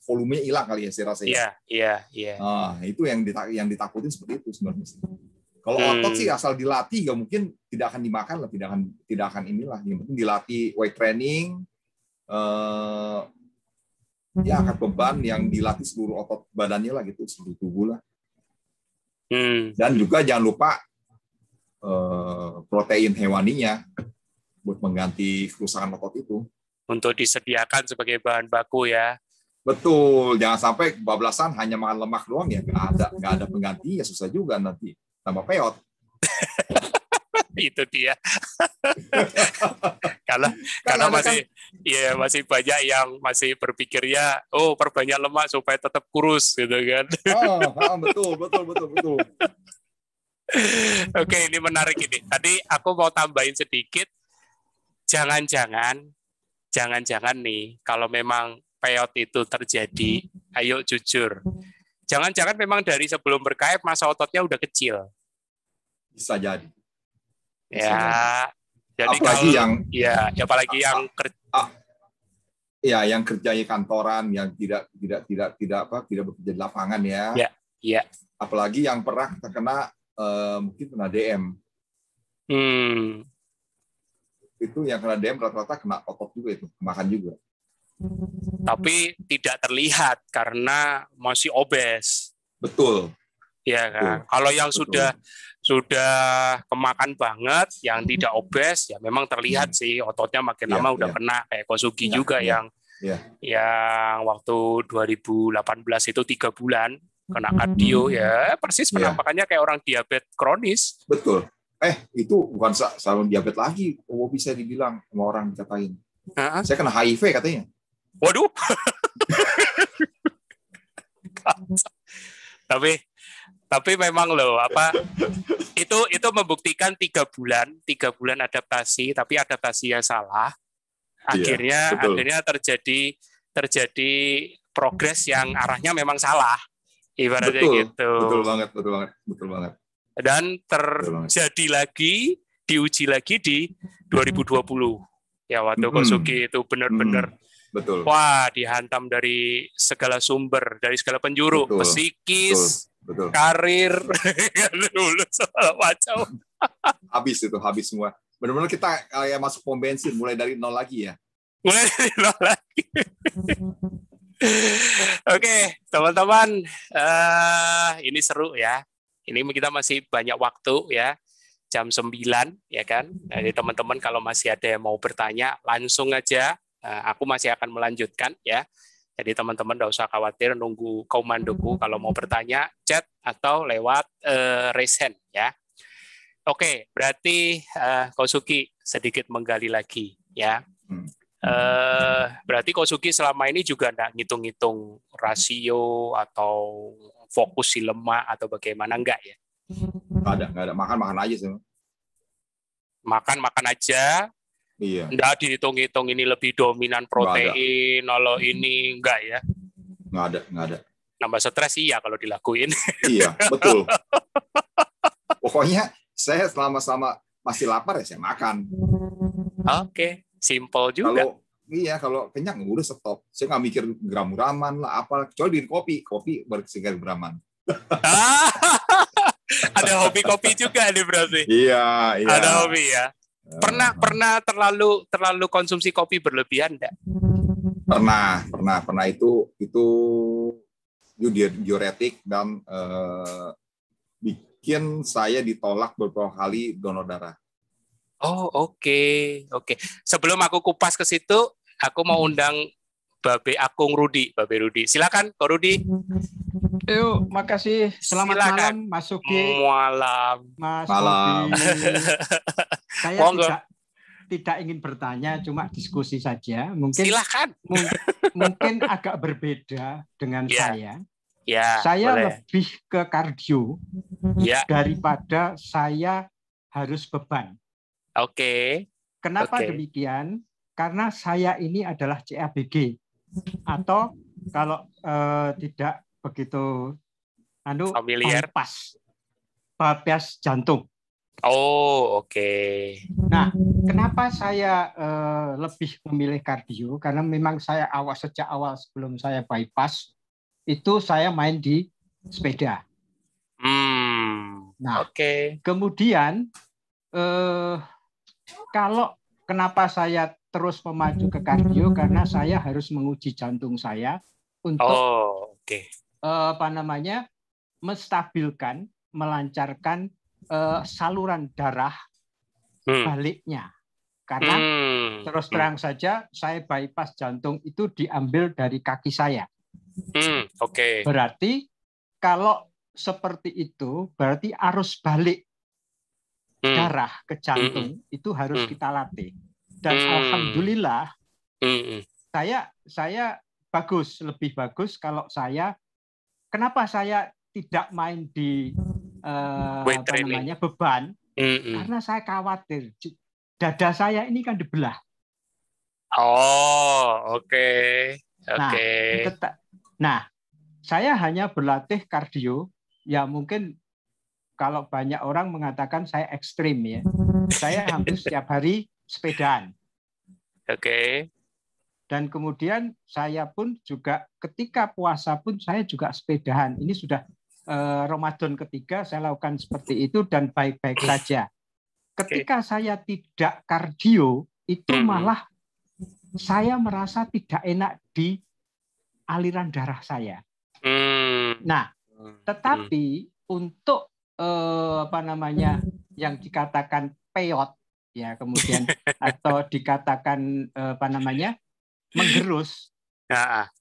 B: volumenya hilang kali ya saya rasa.
A: Iya.
B: Nah, itu yang ditakutin seperti itu sebenarnya. Kalau otot sih asal dilatih, nggak mungkin tidak akan dimakan lah, tidak akan inilah. Yang penting dilatih weight training, ya angkat beban yang dilatih seluruh otot badannya lah gitu, seluruh tubuh lah. Dan juga jangan lupa protein hewaninya buat mengganti kerusakan otot itu. Untuk
A: disediakan sebagai bahan baku ya.
B: Betul, jangan sampai kebablasan hanya makan lemak doang ya, nggak ada penggantinya, susah juga nanti tambah peyot.
A: Itu dia. karena masih banyak yang masih berpikirnya perbanyak lemak supaya tetap kurus gitu kan.
B: Betul.
A: Oke, ini menarik ini. Tadi aku mau tambahin sedikit. Jangan-jangan nih kalau memang peyot itu terjadi, ayo jujur. Jangan-jangan memang dari sebelum berKF masa ototnya udah kecil.
B: Bisa jadi.
A: Ya, jadi
B: apalagi yang kerjanya kantoran, yang tidak bekerja di lapangan ya.
A: Iya.
B: Apalagi yang pernah terkena mungkin kena DM. Itu yang kena DM rata-rata kena otot juga itu, makan juga.
A: Tapi tidak terlihat karena masih obes.
B: Betul.
A: Iya kan. Kalau yang sudah kemakan banget, yang tidak obes, ya memang terlihat sih ototnya makin lama udah kena. Kayak Kosugi juga yang waktu 2018 itu 3 bulan kena kardio ya persis penampakannya kayak orang diabetes kronis.
B: Betul. Itu bukan salon diabetes lagi, bisa dibilang sama orang dikatain. Saya kena HIV katanya.
A: Waduh. Tapi memang loh itu membuktikan 3 bulan adaptasi, tapi adaptasinya salah. Akhirnya terjadi progres yang arahnya memang salah. Ibaratnya gitu.
B: Betul banget.
A: Dan diuji lagi di 2020. Ya, waktu Kosugi itu benar-benar
B: betul.
A: Wah, dihantam dari segala sumber, dari segala penjuru, psikis, karir, lulus segala macam.
B: Habis semua. Benar-benar kita kayak masuk pom bensin, mulai dari nol lagi ya.
A: Oke, teman-teman, ini seru ya. Ini kita masih banyak waktu ya. Jam 9 ya kan. Jadi teman-teman kalau masih ada yang mau bertanya, langsung aja. Aku masih akan melanjutkan ya. Jadi teman-teman tidak usah khawatir nunggu komandoku kalau mau bertanya, chat atau lewat raise hand ya. Oke, berarti Kosugi sedikit menggali lagi ya. Berarti Kosugi selama ini juga tidak ngitung-ngitung rasio atau fokus si lemak atau bagaimana, enggak ya?
B: Nggak ada. Makan aja sih.
A: Makan aja.
B: Iya.
A: Nggak dihitung-hitung ini lebih dominan protein, kalau ini enggak ya?
B: Nggak ada.
A: Nambah stres iya kalau dilakuin.
B: Iya, betul. Pokoknya saya selama masih lapar ya saya makan.
A: Oke, simple juga.
B: Kalau kenyang udah stop. Saya nggak mikir gram-graman lah apa. Kecuali di kopi bersegar graman.
A: Ada hobi kopi juga nih berarti.
B: Iya.
A: Ada hobi ya. Pernah terlalu konsumsi kopi berlebihan enggak?
B: Pernah itu diuretik dan bikin saya ditolak beberapa kali donor darah.
A: Oh, oke. Sebelum aku kupas ke situ, aku mau undang Babe Rudi. Silakan, Ko Rudi.
D: Yuk, makasih. Selamat malam, Mas Sugi. Mas Rudi. Saya tidak ingin bertanya, cuma diskusi saja.
A: Silakan.
D: Mungkin agak berbeda dengan saya.
A: Ya,
D: saya
A: boleh.
D: Lebih ke kardio daripada saya harus beban.
A: Oke.
D: Kenapa demikian? Karena saya ini adalah CABG atau kalau tidak begitu
A: familiar,
D: bypass jantung.
A: Oh, oke.
D: Nah, kenapa saya lebih memilih kardio? Karena memang saya sejak awal sebelum saya bypass itu saya main di sepeda. Nah, kemudian kalau kenapa saya terus memacu ke kardio? Karena saya harus menguji jantung saya untuk menstabilkan, melancarkan saluran darah baliknya. Karena terus terang saja saya bypass jantung itu diambil dari kaki saya. Berarti kalau seperti itu berarti arus balik darah ke jantung itu harus kita latih. Dan alhamdulillah saya lebih bagus kalau kenapa saya tidak main di beban? Karena saya khawatir dada saya ini kan dibelah. Nah, saya hanya berlatih kardio. Ya mungkin kalau banyak orang mengatakan saya ekstrim ya. Saya hampir setiap hari sepedaan. Dan kemudian saya pun juga ketika puasa pun saya juga sepedaan. Ini sudah Ramadan ketiga saya lakukan seperti itu dan baik-baik saja. Ketika saya tidak kardio itu malah saya merasa tidak enak di aliran darah saya. Nah, tetapi untuk yang dikatakan peyot ya kemudian atau dikatakan menggerus.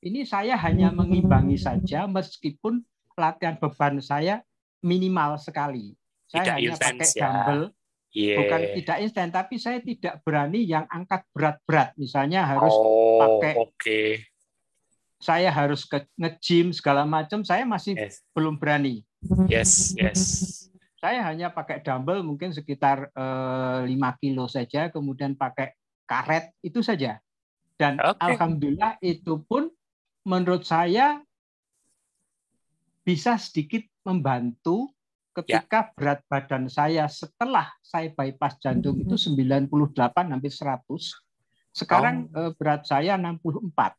D: Ini saya hanya mengimbangi saja meskipun latihan beban saya minimal sekali. Saya hanya pakai dumbbell. Bukan tidak instan, tapi saya tidak berani yang angkat berat-berat. Misalnya harus pakai saya harus nge-gym segala macam, saya masih belum berani.
A: Yes.
D: Saya hanya pakai dumbbell mungkin sekitar 5 kilo saja, kemudian pakai karet itu saja. Dan alhamdulillah itu pun menurut saya bisa sedikit membantu ketika berat badan saya setelah saya bypass jantung itu 98 hampir 100. Sekarang berat saya 64.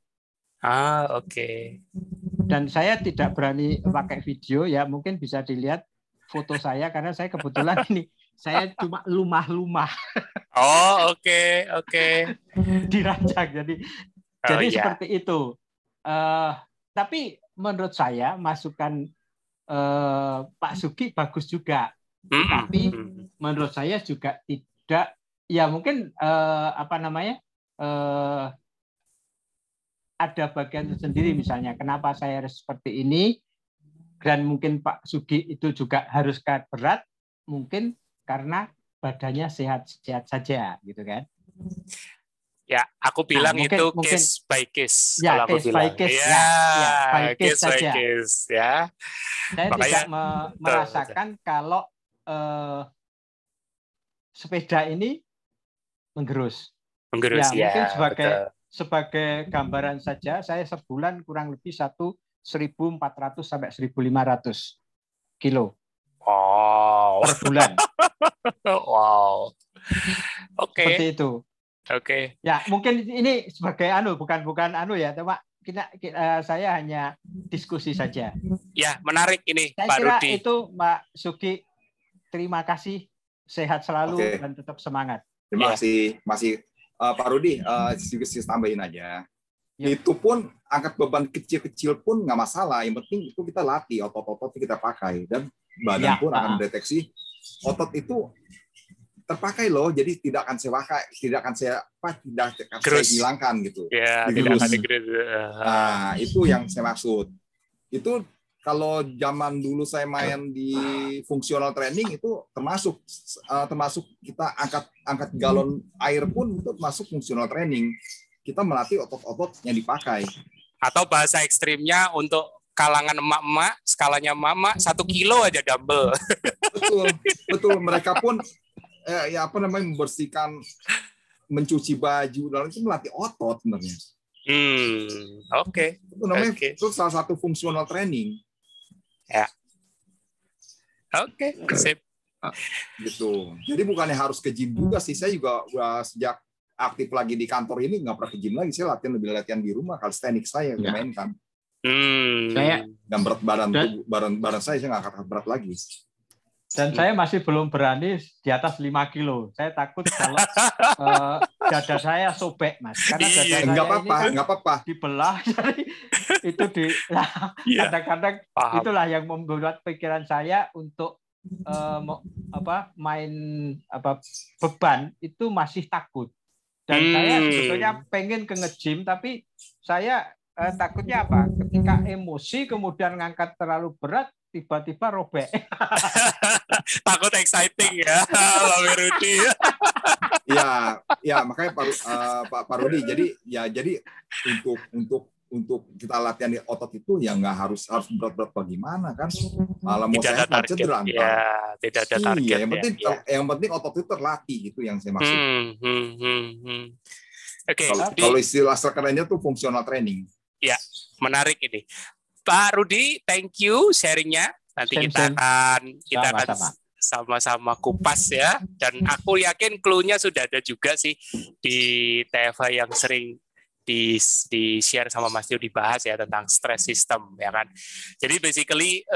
D: Dan saya tidak berani pakai video ya, mungkin bisa dilihat foto saya karena saya kebetulan ini saya cuma lumah-lumah. Dirancang jadi seperti itu. Tapi menurut saya masukan Pak Sugi bagus juga. Tapi menurut saya juga tidak, ya mungkin ada bagian tersendiri misalnya kenapa saya harus seperti ini, dan mungkin Pak Sugi itu juga harus berat, mungkin karena badannya sehat-sehat saja gitu kan.
A: Ya, aku bilang itu case by case.
D: Ya, case by case.
A: Case by case. Ya.
D: Saya tidak merasakan kalau sepeda ini menggerus. Mungkin sebagai gambaran saja, saya sebulan kurang lebih 1.400 sampai 1.500 kilo. Per bulan.
A: Wow.
D: Seperti itu. Ya, mungkin ini sebagai bukan ya, cuma saya hanya diskusi saja.
A: Ya, menarik ini,
D: saya
A: Pak
D: kira
A: Rudi.
D: Itu Pak Sugi, terima kasih, sehat selalu dan tetap semangat.
B: Terima kasih, Pak Rudi. Sedikit tambahin aja. Itu pun angkat beban kecil-kecil pun nggak masalah. Yang penting itu kita latih otot-otot kita pakai, dan badan pun akan mendeteksi otot itu terpakai loh, jadi tidak akan saya hilangkan gitu.
A: Ya, tidak akan digerus.
B: Nah, itu yang saya maksud. Itu kalau zaman dulu saya main di functional training itu termasuk kita angkat galon air pun itu termasuk functional training. Kita melatih otot-otot yang dipakai.
A: Atau bahasa ekstrimnya untuk kalangan emak-emak, skalanya emak-emak 1 kilo aja dumbbell.
B: Betul. Mereka pun membersihkan, mencuci baju, dan itu melatih otot sebenarnya. Itu namanya itu salah satu fungsional training.
A: Ya. Sip.
B: Gitu. Jadi bukannya harus ke gym juga sih. Saya juga sejak aktif lagi di kantor ini nggak pernah ke gym lagi. Saya latihan di rumah, calisthenics saya mainkan. Dan berat badan saya nggak angkat berat lagi.
D: Dan saya masih belum berani di atas 5 kilo. Saya takut kalau dada saya sobek, Mas. Karena dada saya
B: nggak apa-apa.
D: Dibelah. Itu kadang-kadang itulah yang membuat pikiran saya untuk main beban itu masih takut. Dan saya sebetulnya pengen ke nge-gym, tapi saya takutnya ketika emosi kemudian ngangkat terlalu berat, tiba-tiba robek.
A: Takut exciting ya, Pak Rudi.
B: Ya, makanya Pak Rudi. Jadi untuk kita latihan di otot itu ya nggak harus berat-berat bagaimana kan? Malah mau sehat cedera.
A: Ya, tidak ada target.
B: Yang penting otot itu terlatih, gitu yang saya maksud. Kalau istilah kerennya tuh fungsional training.
A: Ya, menarik ini. Pak Rudi, thank you sharingnya. Nanti kita akan sama-sama kupas ya. Dan aku yakin clue-nya sudah ada juga sih di TFA yang sering di-share sama Mas Tio, dibahas ya tentang stress system ya kan. Jadi basically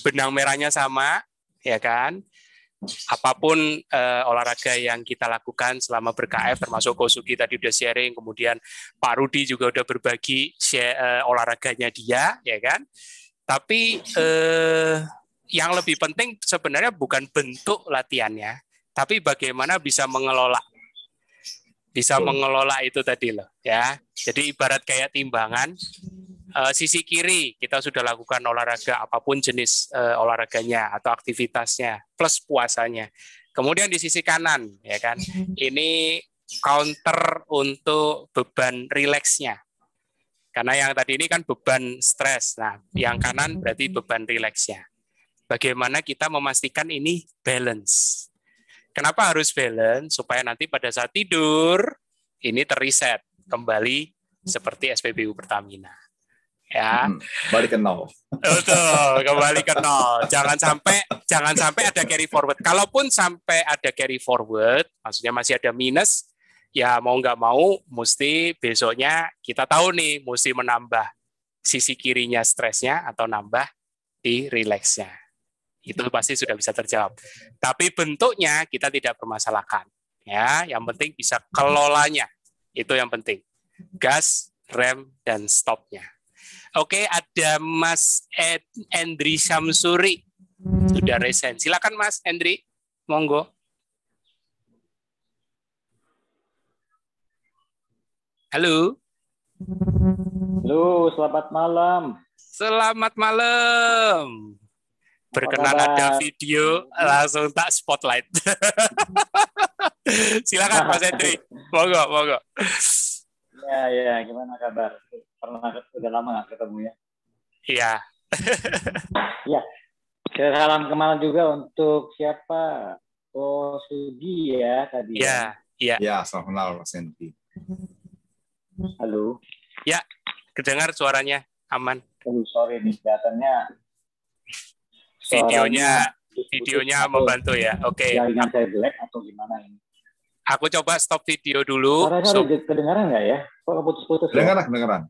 A: benang merahnya sama ya kan. Apapun olahraga yang kita lakukan selama ber-KF, termasuk Kosugi tadi udah sharing, kemudian Pak Rudi juga udah berbagi olahraganya dia, ya kan. Tapi yang lebih penting sebenarnya bukan bentuk latihannya, tapi bagaimana bisa mengelola itu tadi loh, ya. Jadi ibarat kayak timbangan. Sisi kiri kita sudah lakukan olahraga apapun jenis olahraganya atau aktivitasnya plus puasanya. Kemudian di sisi kanan ya kan, ini counter untuk beban rileksnya. Karena yang tadi ini kan beban stres. Nah, yang kanan berarti beban rileksnya. Bagaimana kita memastikan ini balance. Kenapa harus balance? Supaya nanti pada saat tidur, ini terreset kembali seperti SPBU Pertamina. Ya,
B: balik ke nol.
A: Betul, kembali ke nol. Jangan sampai ada carry forward. Kalaupun sampai ada carry forward, maksudnya masih ada minus, ya mau nggak mau, mesti besoknya kita tahu nih, mesti menambah sisi kirinya stresnya atau nambah di relaxnya. Itu pasti sudah bisa terjawab. Tapi bentuknya kita tidak permasalahkan. Ya, yang penting bisa kelolanya. Itu yang penting. Gas, rem, dan stopnya. Oke, ada Mas Endri Syamsuri. Sudah resen. Silakan Mas Endri. Monggo. Halo.
E: Halo, selamat malam.
A: Selamat malam. Berkenan ada video, langsung tak spotlight. Silakan Mas Endri. Monggo.
E: Ya, gimana kabar? Udah lama nggak ketemu ya?
A: Iya.
E: Ya, salam kenal juga untuk siapa? Oh, Sudi ya tadi.
A: Iya.
B: Ya, salam kenal Mas Endri.
E: Halo.
A: Ya, kedengar suaranya aman.
E: Sorry nih, kelihatannya
A: videonya membantu ya. Oke.
E: Jaringan saya jelek atau gimana ini?
A: Aku coba stop video dulu.
E: Kedengaran nggak ya? Kok putus-putus?
B: Kedengaran.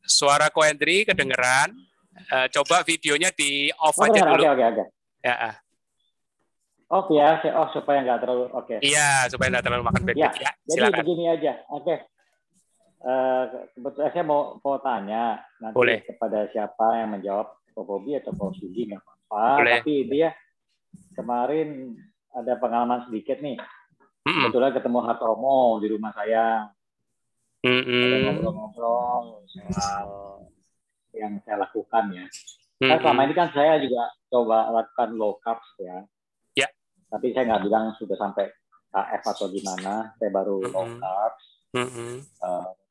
A: Suara Ko Endri kedengaran. Coba videonya di off aja dulu.
E: Oke.
A: Ya.
E: Off ya, saya off supaya nggak terlalu oke.
A: Iya, supaya nggak terlalu makan bandwidth ya.
E: Jadi
A: Silakan.
E: begini aja. Oke. Kebetulan saya mau tanya nanti
A: Boleh.
E: kepada siapa yang menjawab, Pak Bobi atau Pak Sudi nggak apa-apa. Tapi dia kemarin ada pengalaman sedikit nih. Kebetulan ketemu Hartomo di rumah saya. Ngobrol-ngobrol soal yang saya lakukan ya. Kan selama ini kan saya juga coba lakukan low carbs ya.
A: Ya.
E: Tapi saya nggak bilang sudah sampai KF atau gimana. Saya baru low carbs.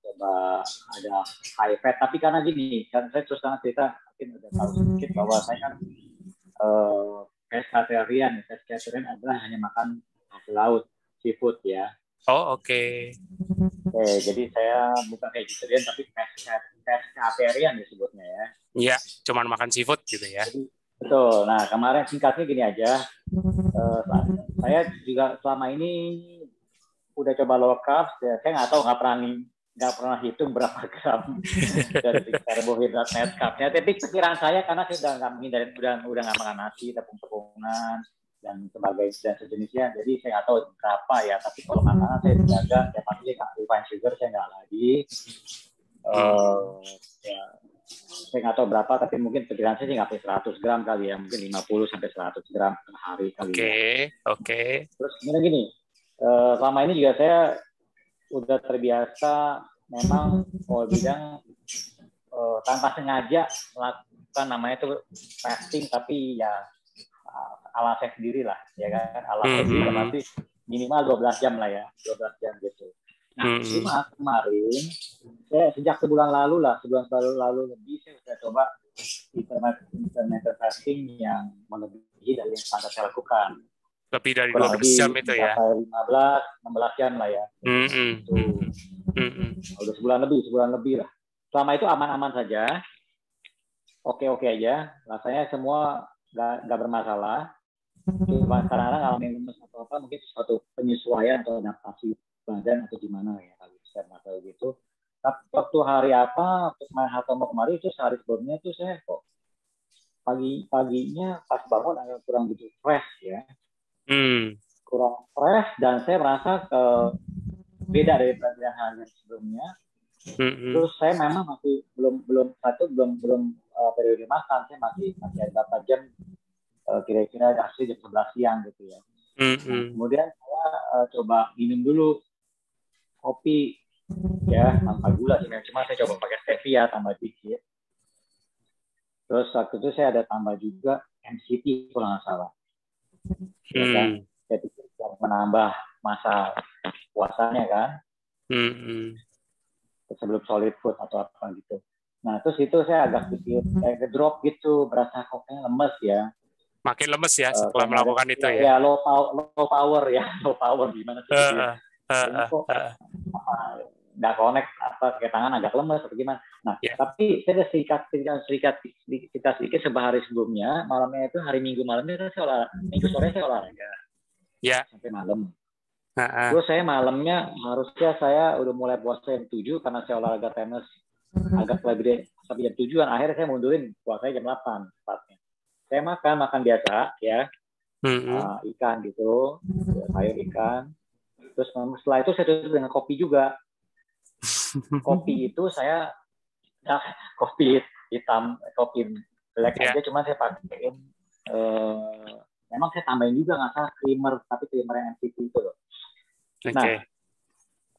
E: Coba ada high fat. Tapi karena gini, kan saya terus terang cerita, mungkin udah tahu sedikit bahwa saya kan pescatarian. Pescatarian adalah hanya makan hasil laut. Seafood ya.
A: Oh, oke.
E: Jadi saya bukan vegetarian tapi pescatarian disebutnya ya.
A: Iya, cuman makan seafood gitu ya.
E: Jadi, betul. Nah, kemarin singkatnya gini aja. Saya juga selama ini udah coba low carb, ya, saya nggak pernah hitung berapa gram dari karbohidrat net carbnya. Tapi pikiran saya karena saya udah nggak menghindari, udah nggak makan nasi, tepung-tepungan dan sebagainya dan sejenisnya, jadi saya nggak tahu berapa ya, tapi kalau makanan saya dijaga, ya pasti refined sugar saya nggak lagi, ya, saya nggak tahu berapa, tapi mungkin pikiran saya sih nggak sampai 100 gram kali ya, mungkin 50-100 gram per hari kali.
A: Oke.
E: Terus gini, selama ini juga saya udah terbiasa memang kalau bidang tanpa sengaja melakukan namanya itu fasting, tapi ya ala saya sendiri lah, ya kan, ala saya sendiri berarti minimal 12 jam lah ya, 12 jam gitu. Nah, cuma kemarin saya sejak sebulan lalu lebih saya sudah coba intermittent fasting yang melebihi dari yang standar saya lakukan.
A: Lebih dari 12 jam itu ya?
E: 15-16 jam lah ya. Udah sebulan lebih lah. Selama itu aman-aman saja, oke aja, rasanya semua nggak bermasalah. Cuma kadang-kadang ngalamin lemes atau apa, mungkin suatu penyesuaian atau adaptasi badan atau gimana ya, kalau saya nggak tahu gitu. Tapi waktu hari apa, waktu kemarin itu sehari sebelumnya itu saya kok paginya pas bangun agak kurang gitu fresh ya. Kurang fresh dan saya merasa beda dari hari sebelumnya. Terus saya memang masih belum periode makan, saya masih ada berapa jam, kira-kira hasil jam 11 siang gitu ya. Kemudian saya coba minum dulu kopi ya tanpa gula sih, cuma saya coba pakai stevia tambah dikit. Terus waktu itu saya ada tambah juga MCT kalau nggak salah. Ya kan? Saya pikir menambah masa puasanya kan. Sebelum solid food atau apa gitu. Nah terus itu saya agak sedikit drop gitu, berasa kok lemes ya.
A: Makin lemes ya setelah melakukan itu ya.
E: Ya low power gimana sih? Kok nggak connect apa kayak tangan agak lemes atau gimana? Nah, tapi saya sedikit sehari sebelumnya, malamnya itu hari Minggu malamnya Minggu sore saya olahraga.
A: Ya.
E: Sampai malam. Terus saya malamnya harusnya saya udah mulai puasa jam 7 karena saya olahraga tenis agak lebih sampai jam 7-an. Akhirnya saya mundurin puasanya jam 8 tepatnya. Saya makan biasa ya. Ikan gitu, sayur ikan. Terus setelah itu saya tutup dengan kopi juga. Kopi itu saya kopi hitam, kopi black aja, cuma saya pakein memang saya tambahin juga nggak salah creamer, tapi creamer yang MCT itu loh. Nah,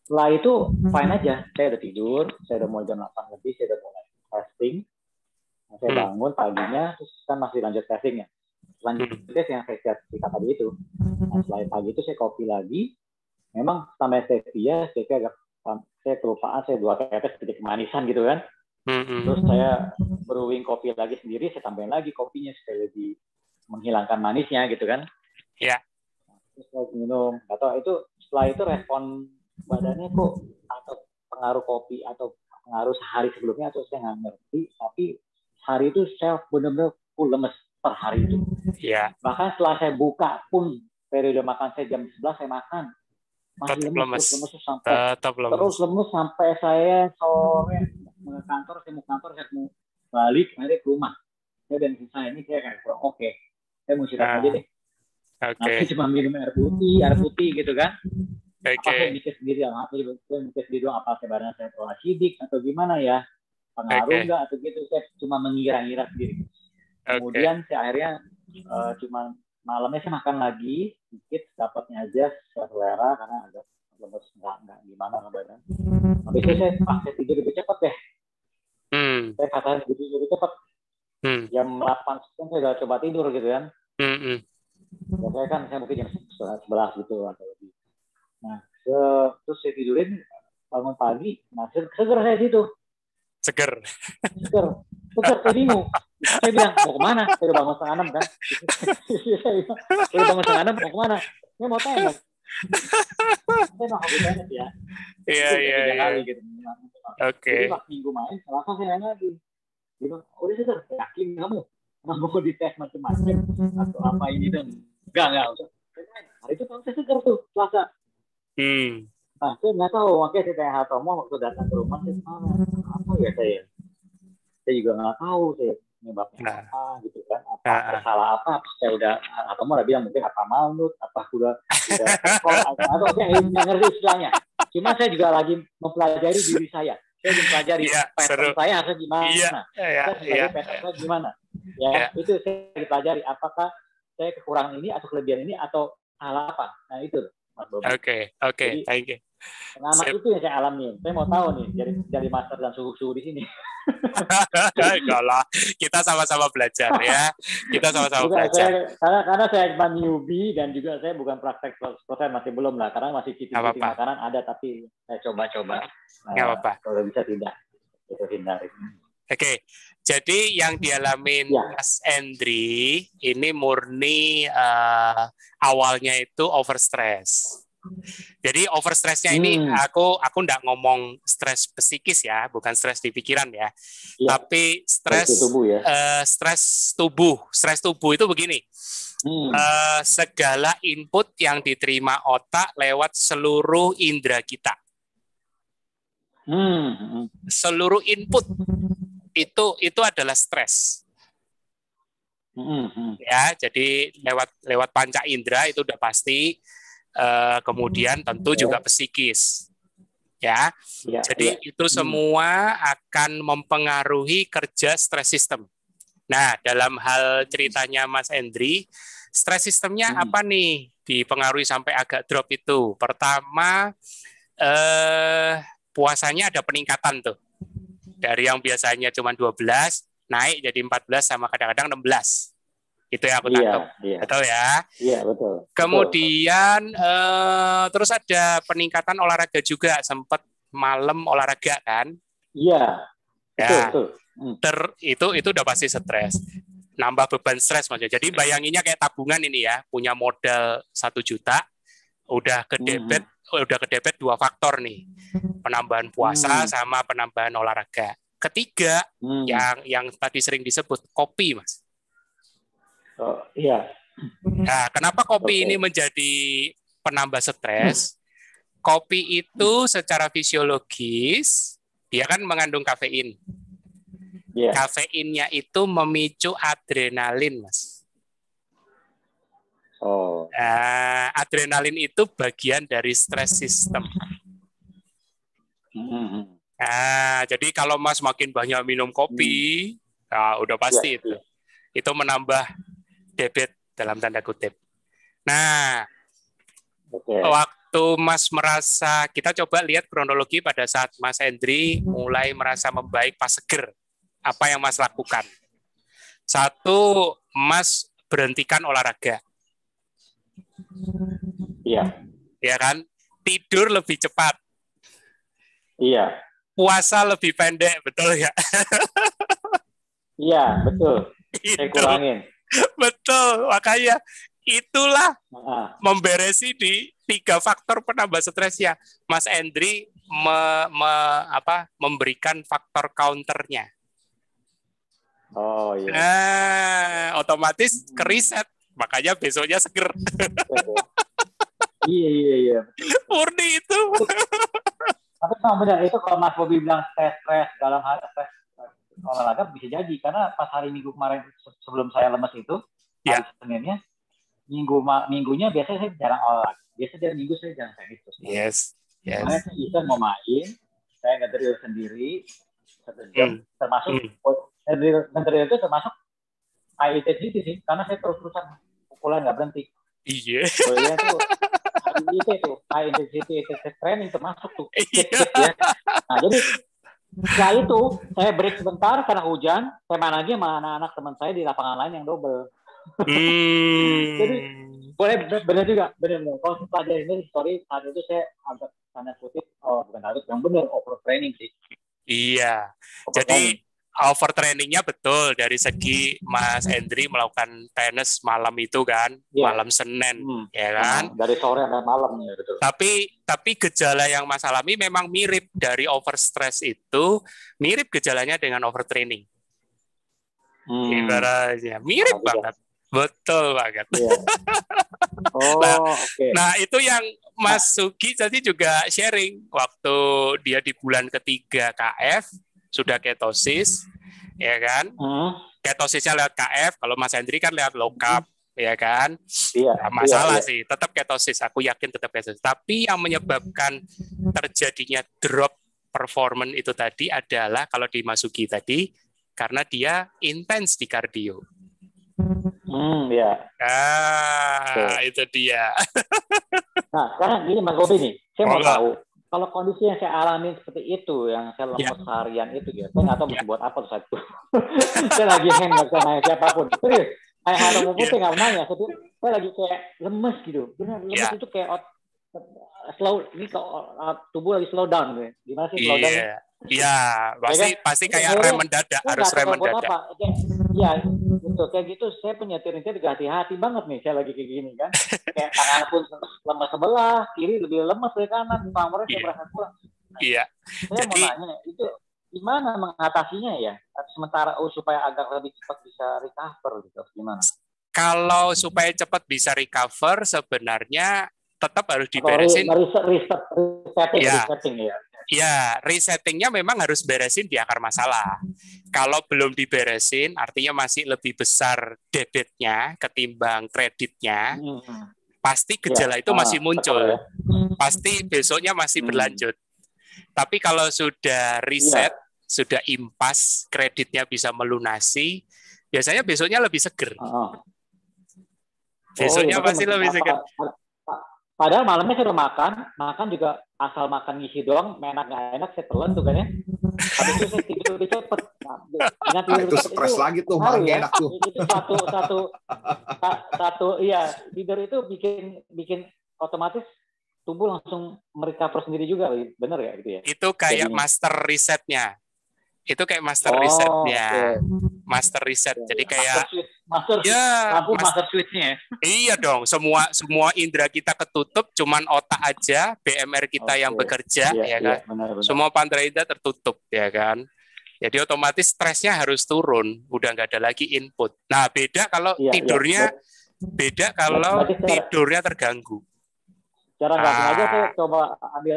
E: setelah itu fine aja. Saya udah tidur, saya udah mulai jam 8 lebih, saya udah mulai fasting. Nah, saya bangun paginya, terus kan masih lanjut fastingnya. Lanjutnya yang saya cerita tadi itu. Nah, setelah pagi itu saya kopi lagi. Memang tambah stevia agak saya kelupaan, saya 2 tetes sedikit kemanisan gitu kan. Terus saya brewing kopi lagi sendiri, saya tambahin lagi kopinya supaya lebih menghilangkan manisnya gitu kan.
A: Iya.
E: Terus saya minum, nggak tahu itu setelah itu respon badannya kok atau pengaruh kopi atau pengaruh sehari sebelumnya atau saya nggak ngerti, tapi hari itu saya benar-benar full lemes per hari itu.
A: Iya.
E: Bahkan setelah saya buka pun periode makan saya jam 11 saya makan masih lemes sampai terus lemes sampai saya sore ke kantor, saya mau balik nanti ke rumah. Saya dan saya ini saya kayak kurang oke. Saya mau istirahat aja deh. Nanti cuma minum air putih gitu kan. Apa saya mikir sendiri apa sebenarnya saya terlalu acidik atau gimana ya, pengaruh nggak atau gitu, saya cuma mengira-ngira sendiri. Kemudian saya akhirnya cuma malamnya saya makan lagi sedikit, dapatnya aja selera karena agak lemes nggak gimana badan. Habis itu saya tidur lebih cepat deh. Saya katakan tidur lebih cepat. Jam 8 saya udah coba tidur gitu kan. Biasanya kan saya mungkin jam 11 gitu atau lebih. Nah, terus saya tidurin, bangun pagi, seger saya situ. Seger, saya bingung. Saya bilang, mau kemana? Saya udah bangun 5:30 kan. Saya udah bangun 5:30, mau kemana? Saya mau tenis. Saya mau hobi tenis ya. Iya. Gitu. Jadi pas minggu main, Selasa saya lagi. Dia bilang, udah seger, yakin kamu? Mau dites macam-macam atau apa ini dan enggak. Hari itu kan saya seger tuh, Selasa. Nah, saya nggak tahu, makanya saya tanya Hatomo waktu datang ke rumah, apa ya saya juga nggak tahu penyebabnya apa gitu kan, apa salah apa saya udah Hatomo udah bilang mungkin apa malut, apa udah atau saya nggak ngerti istilahnya. Cuma saya juga lagi mempelajari diri saya mempelajari pattern saya harus gimana, saya sebagai pattern saya gimana, itu saya dipelajari apakah saya kekurangan ini atau kelebihan ini atau salah apa, nah itu.
A: Oke, thank you.
E: Pengalaman itu yang saya alami. Saya mau tahu nih dari master dan suhu-suhu di sini.
A: Enggak lah, kita sama-sama belajar ya. Belajar.
E: Karena saya cuma newbie dan juga saya bukan praktek 100%, masih belum lah. Karena masih cicing-cicing makanan ada, tapi saya coba-coba. Nggak apa-apa. Kalau bisa tidak, itu hindari.
A: Oke, jadi yang dialamin Mas Endri ini murni awalnya itu overstress. Jadi overstressnya ini aku enggak ngomong stres psikis ya, bukan stres di pikiran ya, tapi stres tubuh ya. Stres tubuh itu begini. Segala input yang diterima otak lewat seluruh indera kita. Seluruh input itu adalah stres. Ya, jadi lewat panca indera itu udah pasti. Kemudian tentu juga psikis. Ya. Jadi itu semua akan mempengaruhi kerja stres system. Nah, dalam hal ceritanya Mas Endri, stres sistemnya apa nih dipengaruhi sampai agak drop itu? Pertama, puasanya ada peningkatan tuh. Dari yang biasanya cuma 12, naik jadi 14 sama kadang-kadang 16. Itu yang aku tangkap. Betul ya?
E: Iya, betul.
A: Kemudian terus ada peningkatan olahraga juga, sempat malam olahraga kan?
E: Iya.
A: Ya. Betul. Itu udah pasti stres. nambah beban stres maksudnya. Jadi bayanginnya kayak tabungan ini ya, punya modal 1 juta, udah ke debit 2 faktor nih. Penambahan puasa sama penambahan olahraga. Ketiga, yang tadi sering disebut kopi, Mas.
E: Oh, iya.
A: Nah, kenapa kopi ini menjadi penambah stres? Kopi itu secara fisiologis dia kan mengandung kafein. Yeah. Kafeinnya itu memicu adrenalin, Mas.
E: Oh.
A: Adrenalin itu bagian dari stress system. Jadi kalau Mas makin banyak minum kopi, udah pasti itu. Itu menambah debit dalam tanda kutip. Nah, waktu Mas merasa, kita coba lihat kronologi pada saat Mas Hendry mulai merasa membaik pas seger. Apa yang Mas lakukan? 1, Mas berhentikan olahraga.
E: Iya.
A: Ya kan? Tidur lebih cepat.
E: Iya.
A: Puasa lebih pendek, betul ya?
E: Iya, betul. Saya kurangin.
A: Betul, makanya itulah memberesi di 3 faktor penambah stresnya. Mas Hendry memberikan faktor counternya.
E: Oh iya.
A: Otomatis keriset, makanya besoknya seger.
E: Iya.
A: Murni itu.
E: Tapi memang benar itu kalau Mas Bobi bilang stres dalam hal stres olahraga bisa jadi karena pas hari Minggu kemarin sebelum saya lemes itu hari Seninnya minggunya biasanya saya jarang olahraga. Biasanya dari Minggu saya jarang kayak gitu.
A: Yes.
E: Karena saya bisa mau main, saya ngedrill sendiri 1 jam termasuk ngedrill itu termasuk high intensity sih karena saya terus-terusan pukulan nggak berhenti.
A: Iya.
E: Kemudian tuh itu high intensity training termasuk tuh. Ya. Nah jadi setelah itu saya break sebentar karena hujan, saya main lagi sama anak-anak teman saya di lapangan lain yang double. Jadi boleh benar juga, benar. Kalau setelah ini sorry saat itu saya agak tanda kutip bukan agak yang benar overtraining sih.
A: Iya. Jadi overtrainingnya betul dari segi Mas Hendry melakukan tenis malam itu kan, malam Senin, ya kan?
E: Dari sore sampai malam ya betul.
A: Tapi gejala yang Mas alami memang mirip dari overstress itu, mirip gejalanya dengan overtraining. Ibaratnya mirip banget. Betul banget. Yeah. Nah, itu yang Mas Sugi tadi juga sharing waktu dia di bulan ketiga KF sudah ketosis, ya kan? Ketosisnya lewat KF, kalau Mas Hendry kan lewat low carb, ya kan? Masalah sih, tetap ketosis. Aku yakin tetap ketosis. Tapi yang menyebabkan terjadinya drop performance itu tadi adalah kalau di Mas Sugi tadi karena dia intens di kardio. Itu dia.
E: Nah, sekarang gini Mas Bobi nih, saya mau tahu kalau kondisi yang saya alami seperti itu, yang saya lemes harian itu ya, saya nggak tahu mesti buat apa tuh satu. Saya lagi hang nggak bisa nanya siapapun. Serius, kayak hal umum saya nggak nanya. Saya lagi kayak lemes gitu. Benar, lemes itu kayak slow. Ini tubuh lagi slow down, gitu. Gimana sih slow down?
A: Iya, pasti kayak rem mendadak, harus rem mendadak.
E: Iya, betul. Kayak gitu, saya penyetirnya juga hati-hati banget nih. Saya lagi kayak gini kan. Kayak tangan pun lemas sebelah, kiri lebih lemas dari kanan. Pamornya saya berasa kurang.
A: Iya.
E: Saya mau nanya, itu gimana mengatasinya ya? Sementara supaya agar lebih cepat bisa recover gitu. Gimana?
A: Kalau supaya cepat bisa recover, sebenarnya tetap harus diberesin.
E: Resetting ya.
A: Ya, resettingnya memang harus beresin di akar masalah. Kalau belum diberesin, artinya masih lebih besar debitnya ketimbang kreditnya, pasti gejala itu masih muncul. Pasti besoknya masih berlanjut. Tapi kalau sudah reset, sudah impas, kreditnya bisa melunasi, biasanya besoknya lebih seger. Besoknya pasti lebih seger.
E: Padahal malamnya saya udah makan juga asal makan ngisi doang, enak nggak enak saya telan tuh kan ya. Habis itu saya tidur lebih cepet.
B: Itu stres lagi tuh, malah enak tuh.
E: Itu satu, iya tidur itu bikin otomatis tubuh langsung merecover sendiri juga, bener ya gitu ya?
A: Itu kayak master resetnya. Itu kayak master resetnya. master reset. Jadi kayak
E: master switch-nya.
A: Iya dong, semua indera kita ketutup, cuman otak aja, BMR kita yang bekerja, ya kan.
E: Benar.
A: Semua pantra indera tertutup, ya kan. Jadi otomatis stresnya harus turun, udah nggak ada lagi input. Nah, beda kalau tidurnya terganggu.
E: Cara nggak sengaja saya coba ambil.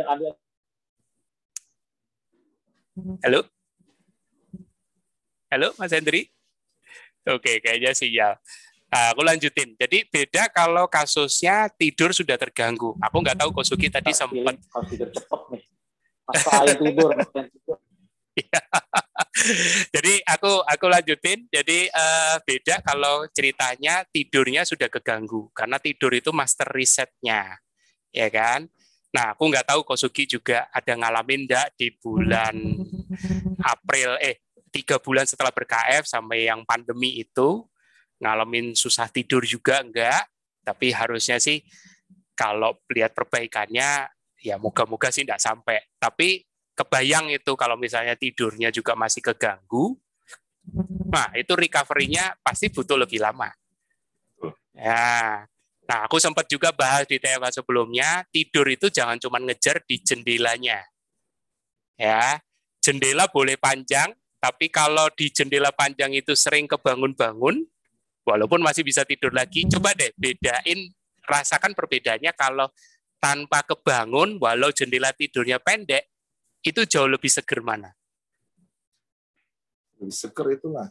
A: Halo, Mas Hendri. Oke, kayaknya sinyal. Nah, aku lanjutin. Jadi beda kalau kasusnya tidur sudah terganggu. Aku nggak tahu Kosugi tadi sempat.
E: Kalau tidur cepet nih. Pas tidur.
A: Jadi aku lanjutin. Jadi beda kalau ceritanya tidurnya sudah keganggu karena tidur itu master resetnya, ya kan? Nah, aku nggak tahu Kosugi juga ada ngalamin nggak di bulan April 3 bulan setelah ber-KF sampai yang pandemi itu ngalamin susah tidur juga enggak? Tapi harusnya sih kalau lihat perbaikannya ya moga-moga sih enggak sampai. Tapi kebayang itu kalau misalnya tidurnya juga masih keganggu, nah itu recovery-nya pasti butuh lebih lama. Ya, nah aku sempat juga bahas di TFA sebelumnya, tidur itu jangan cuma ngejar di jendelanya. Ya, jendela boleh panjang, tapi kalau di jendela panjang itu sering kebangun-bangun, walaupun masih bisa tidur lagi, coba deh bedain, rasakan perbedaannya kalau tanpa kebangun, walau jendela tidurnya pendek, itu jauh lebih seger mana?
B: Lebih seger itulah.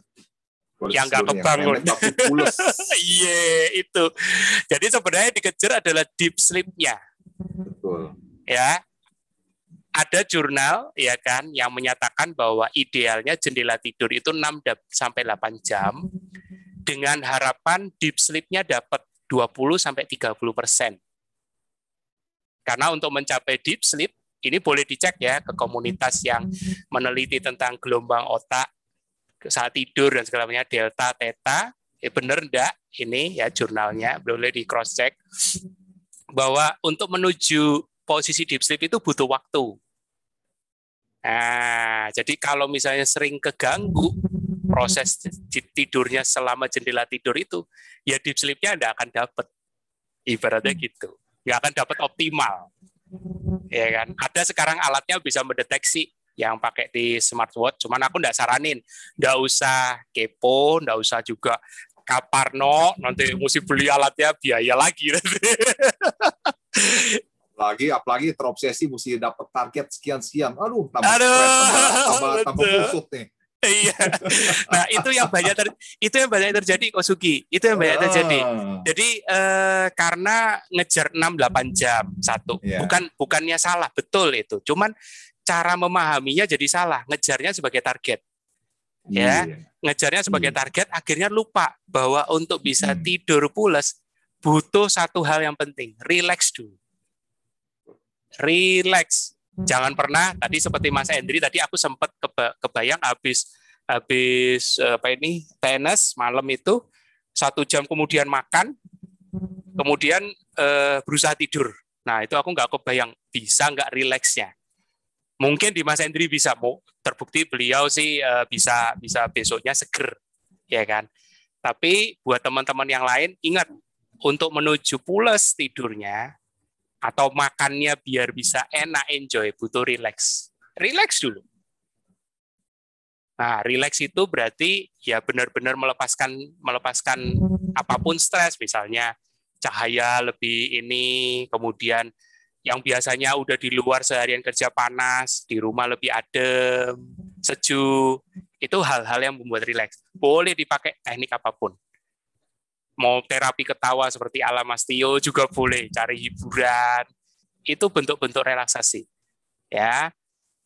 A: Yang nggak kebangun. Iya, itu. Jadi sebenarnya dikejar adalah deep sleep-nya.
B: Betul.
A: Ya, ada jurnal ya kan yang menyatakan bahwa idealnya jendela tidur itu 6 sampai 8 jam dengan harapan deep sleep-nya dapat 20 sampai 30%. Karena untuk mencapai deep sleep ini boleh dicek ya ke komunitas yang meneliti tentang gelombang otak saat tidur dan segala macamnya delta, theta, benar enggak ini ya jurnalnya boleh di cross check bahwa untuk menuju posisi deep sleep itu butuh waktu. Nah, jadi kalau misalnya sering keganggu proses tidurnya selama jendela tidur itu, ya deep sleep-nya Anda akan dapat. Ibaratnya gitu. Nggak akan dapat optimal. Ya kan? Ada sekarang alatnya bisa mendeteksi yang pakai di smartwatch, cuman aku nggak saranin. Nggak usah kepo, nggak usah juga kaparno, nanti mesti beli alatnya biaya lagi.
B: Apalagi terobsesi mesti dapat target sekian. Aduh, tambah kusut nih.
A: Iya. Nah, itu yang banyak terjadi Kosugi. Itu yang banyak terjadi. Jadi karena ngejar 6-8 jam satu. Yeah. Bukannya salah, betul itu. Cuman cara memahaminya jadi salah, ngejarnya sebagai target. Ya, ngejarnya sebagai target akhirnya lupa bahwa untuk bisa tidur pules butuh satu hal yang penting, relax dulu. Relax. Jangan pernah tadi seperti Mas Hendri tadi aku sempat kebayang habis tenis malam itu 1 jam kemudian makan kemudian berusaha tidur. Nah, itu aku nggak kebayang bisa nggak relaxnya. Mungkin di Mas Hendri bisa, terbukti beliau sih bisa besoknya seger, ya kan. Tapi buat teman-teman yang lain ingat untuk menuju pules tidurnya atau makannya biar bisa enak enjoy butuh relax dulu. Nah, relax itu berarti ya benar-benar melepaskan apapun stres, misalnya cahaya lebih ini, kemudian yang biasanya udah di luar seharian kerja panas, di rumah lebih adem, sejuk, itu hal-hal yang membuat relax. Boleh dipakai teknik apapun. Mau terapi ketawa seperti ala Mas Tio juga boleh, cari hiburan. Itu bentuk-bentuk relaksasi. Ya.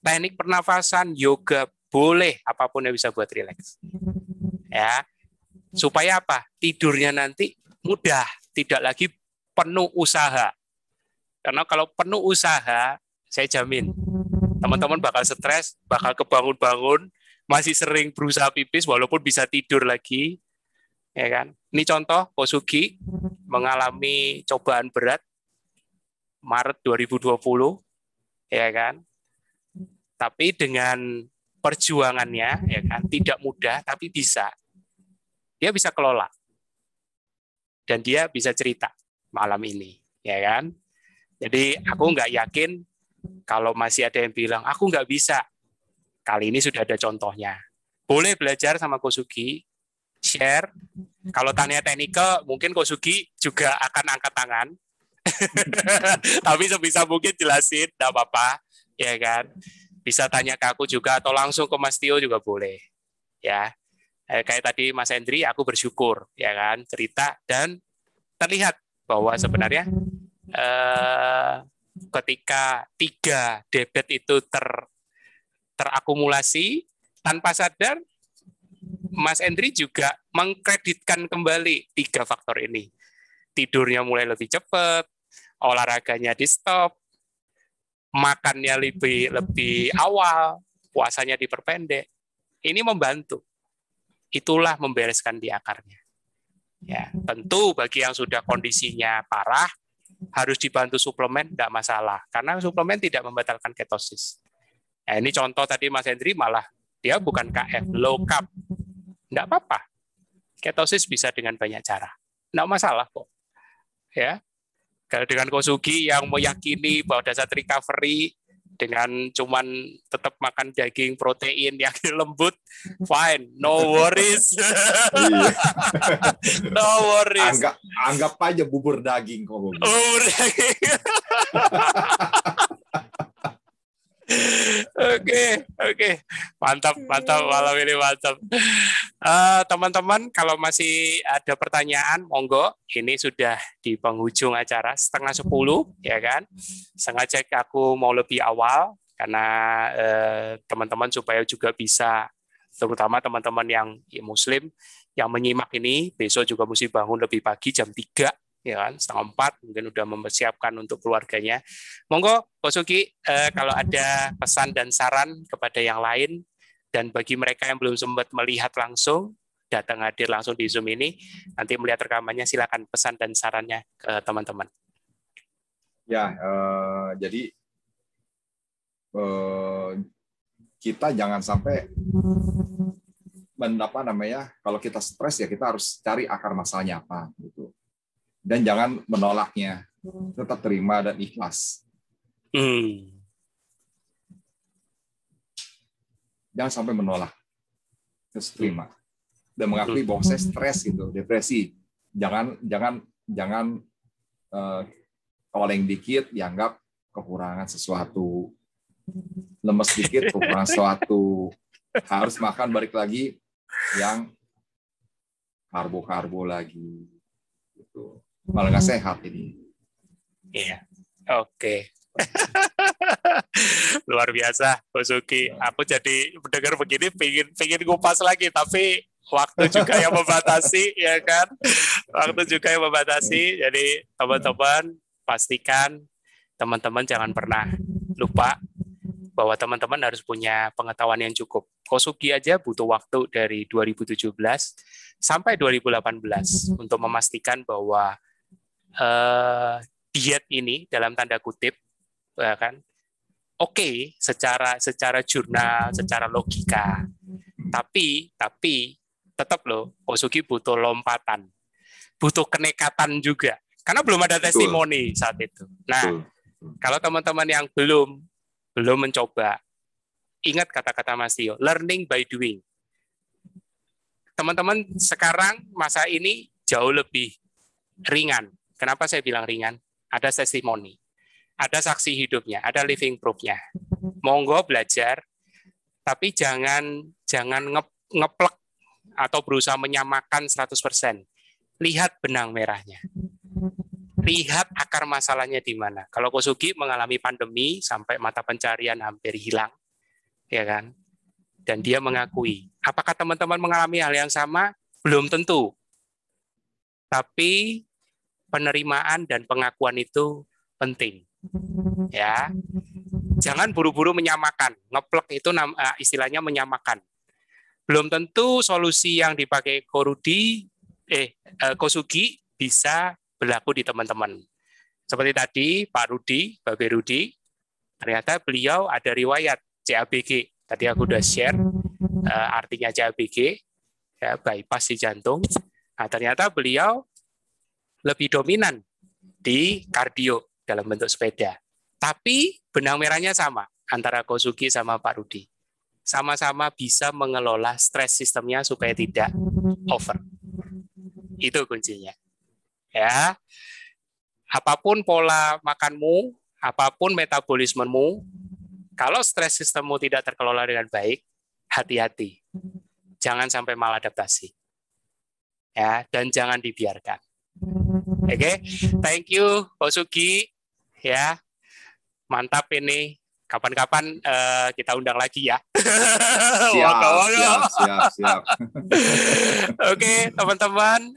A: Teknik pernafasan, yoga, boleh apapun yang bisa buat relax. Ya. Supaya apa? Tidurnya nanti mudah, tidak lagi penuh usaha. Karena kalau penuh usaha, saya jamin teman-teman bakal stres, bakal kebangun-bangun, masih sering berusaha pipis walaupun bisa tidur lagi. Ya kan? Ini contoh Kosugi mengalami cobaan berat Maret 2020, ya kan? Tapi dengan perjuangannya, ya kan, tidak mudah tapi bisa. dia bisa kelola. Dan dia bisa cerita malam ini, ya kan? Jadi aku nggak yakin kalau masih ada yang bilang, aku nggak bisa. Kali ini sudah ada contohnya. Boleh belajar sama Kosugi, share. Kalau tanya teknikal, mungkin Kosugi juga akan angkat tangan. Tapi sebisa mungkin jelasin, nggak apa-apa, ya kan? Bisa tanya ke aku juga atau langsung ke Mas Tio juga boleh, ya. Kayak tadi Mas Hendri, aku bersyukur, ya kan, cerita dan terlihat bahwa sebenarnya ketika 3 debit itu terakumulasi tanpa sadar, Mas Hendri juga mengkreditkan kembali 3 faktor ini. Tidurnya mulai lebih cepat, olahraganya di stop, makannya lebih awal, puasanya diperpendek. Ini membantu. Itulah membereskan di akarnya. Ya, tentu bagi yang sudah kondisinya parah harus dibantu suplemen, tidak masalah, karena suplemen tidak membatalkan ketosis. Nah, ini contoh tadi Mas Hendri malah dia bukan KF, low carb, tidak apa-apa. Ketosis bisa dengan banyak cara, tidak masalah kok. Ya. Kalau dengan Kosugi yang meyakini bahwa dasar recovery dengan cuman tetap makan daging protein yang lembut, fine, no worries. No worries.
B: Anggap aja bubur daging kok.
A: Bubur daging. Oke. Mantap malam ini mantap. Teman-teman, kalau masih ada pertanyaan, monggo. Ini sudah di penghujung acara 9:30, ya kan. Sengaja aku mau lebih awal karena teman-teman supaya juga bisa, terutama teman-teman yang Muslim yang menyimak ini besok juga mesti bangun lebih pagi jam 3. Ya kan, 3:30 mungkin udah mempersiapkan untuk keluarganya. Monggo, Kosugi, kalau ada pesan dan saran kepada yang lain, dan bagi mereka yang belum sempat melihat langsung, datang hadir langsung di Zoom ini, nanti melihat rekamannya, silakan pesan dan sarannya ke teman-teman.
B: Ya, jadi kita jangan sampai kalau kita stres ya kita harus cari akar masalahnya apa gitu. Dan jangan menolaknya, tetap terima dan ikhlas. Jangan sampai menolak, terus terima dan mengakui bahwa saya stres gitu, depresi. Jangan oleng dikit dianggap kekurangan sesuatu, lemes dikit kekurangan sesuatu, harus makan balik lagi yang karbo lagi, gitu. Malah nggak sehat ini.
A: Iya, oke. Luar biasa, Kosugi. Aku jadi mendengar begini, pengen ngupas lagi, tapi waktu juga yang membatasi, ya kan? Waktu juga yang membatasi. Jadi teman-teman pastikan teman-teman jangan pernah lupa bahwa teman-teman harus punya pengetahuan yang cukup. Kosugi aja butuh waktu dari 2017 sampai 2018 untuk memastikan bahwa diet ini dalam tanda kutip, ya kan, oke, secara jurnal, secara logika, tapi tetap loh, Kosugi butuh lompatan, butuh kenekatan juga, karena belum ada testimoni saat itu. Nah, kalau teman-teman yang belum mencoba, ingat kata-kata Mas Tio, learning by doing. Teman-teman sekarang masa ini jauh lebih ringan. Kenapa saya bilang ringan? Ada testimoni, ada saksi hidupnya, ada living proof-nya. Monggo belajar, tapi jangan ngeplek atau berusaha menyamakan 100%. Lihat benang merahnya. Lihat akar masalahnya di mana. Kalau Kosugi mengalami pandemi sampai mata pencarian hampir hilang, ya kan? Dan dia mengakui. Apakah teman-teman mengalami hal yang sama? Belum tentu. Tapi penerimaan dan pengakuan itu penting. Ya. Jangan buru-buru menyamakan. Ngeplek itu istilahnya menyamakan. Belum tentu solusi yang dipakai Kosugi bisa berlaku di teman-teman. Seperti tadi Pak Rudi, Babe Rudi, ternyata beliau ada riwayat CABG. Tadi aku udah share artinya CABG. ya, bypass di jantung. Nah, ternyata beliau lebih dominan di kardio dalam bentuk sepeda. Tapi benang merahnya sama antara Kosugi sama Pak Rudi. Sama-sama bisa mengelola stres sistemnya supaya tidak over. Itu kuncinya. Ya. Apapun pola makanmu, apapun metabolismemu, kalau stres sistemmu tidak terkelola dengan baik, hati-hati. Jangan sampai maladaptasi. Ya, dan jangan dibiarkan. Oke, thank you Kosugi. Ya. Mantap ini. Kapan-kapan kita undang lagi ya.
B: Siap.
A: Oke, teman-teman,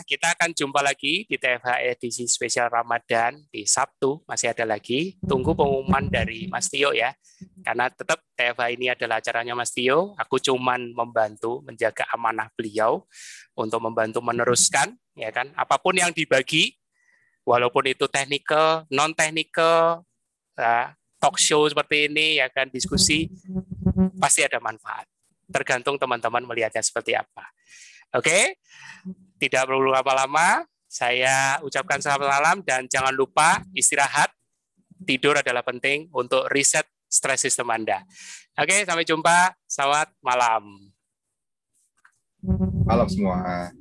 A: kita akan jumpa lagi di TFH edisi spesial Ramadan di Sabtu. Masih ada lagi. Tunggu pengumuman dari Mas Tio ya. Karena tetap TFH ini adalah acaranya Mas Tio. Aku cuman membantu menjaga amanah beliau untuk membantu meneruskan, ya kan. Apapun yang dibagi, walaupun itu technical, non-technical, talk show seperti ini, ya kan, diskusi, pasti ada manfaat. Tergantung teman-teman melihatnya seperti apa. Oke, tidak perlu lama-lama, saya ucapkan selamat malam, dan jangan lupa istirahat, tidur adalah penting untuk reset stres sistem Anda. Oke, sampai jumpa, selamat malam.
B: Malam semua.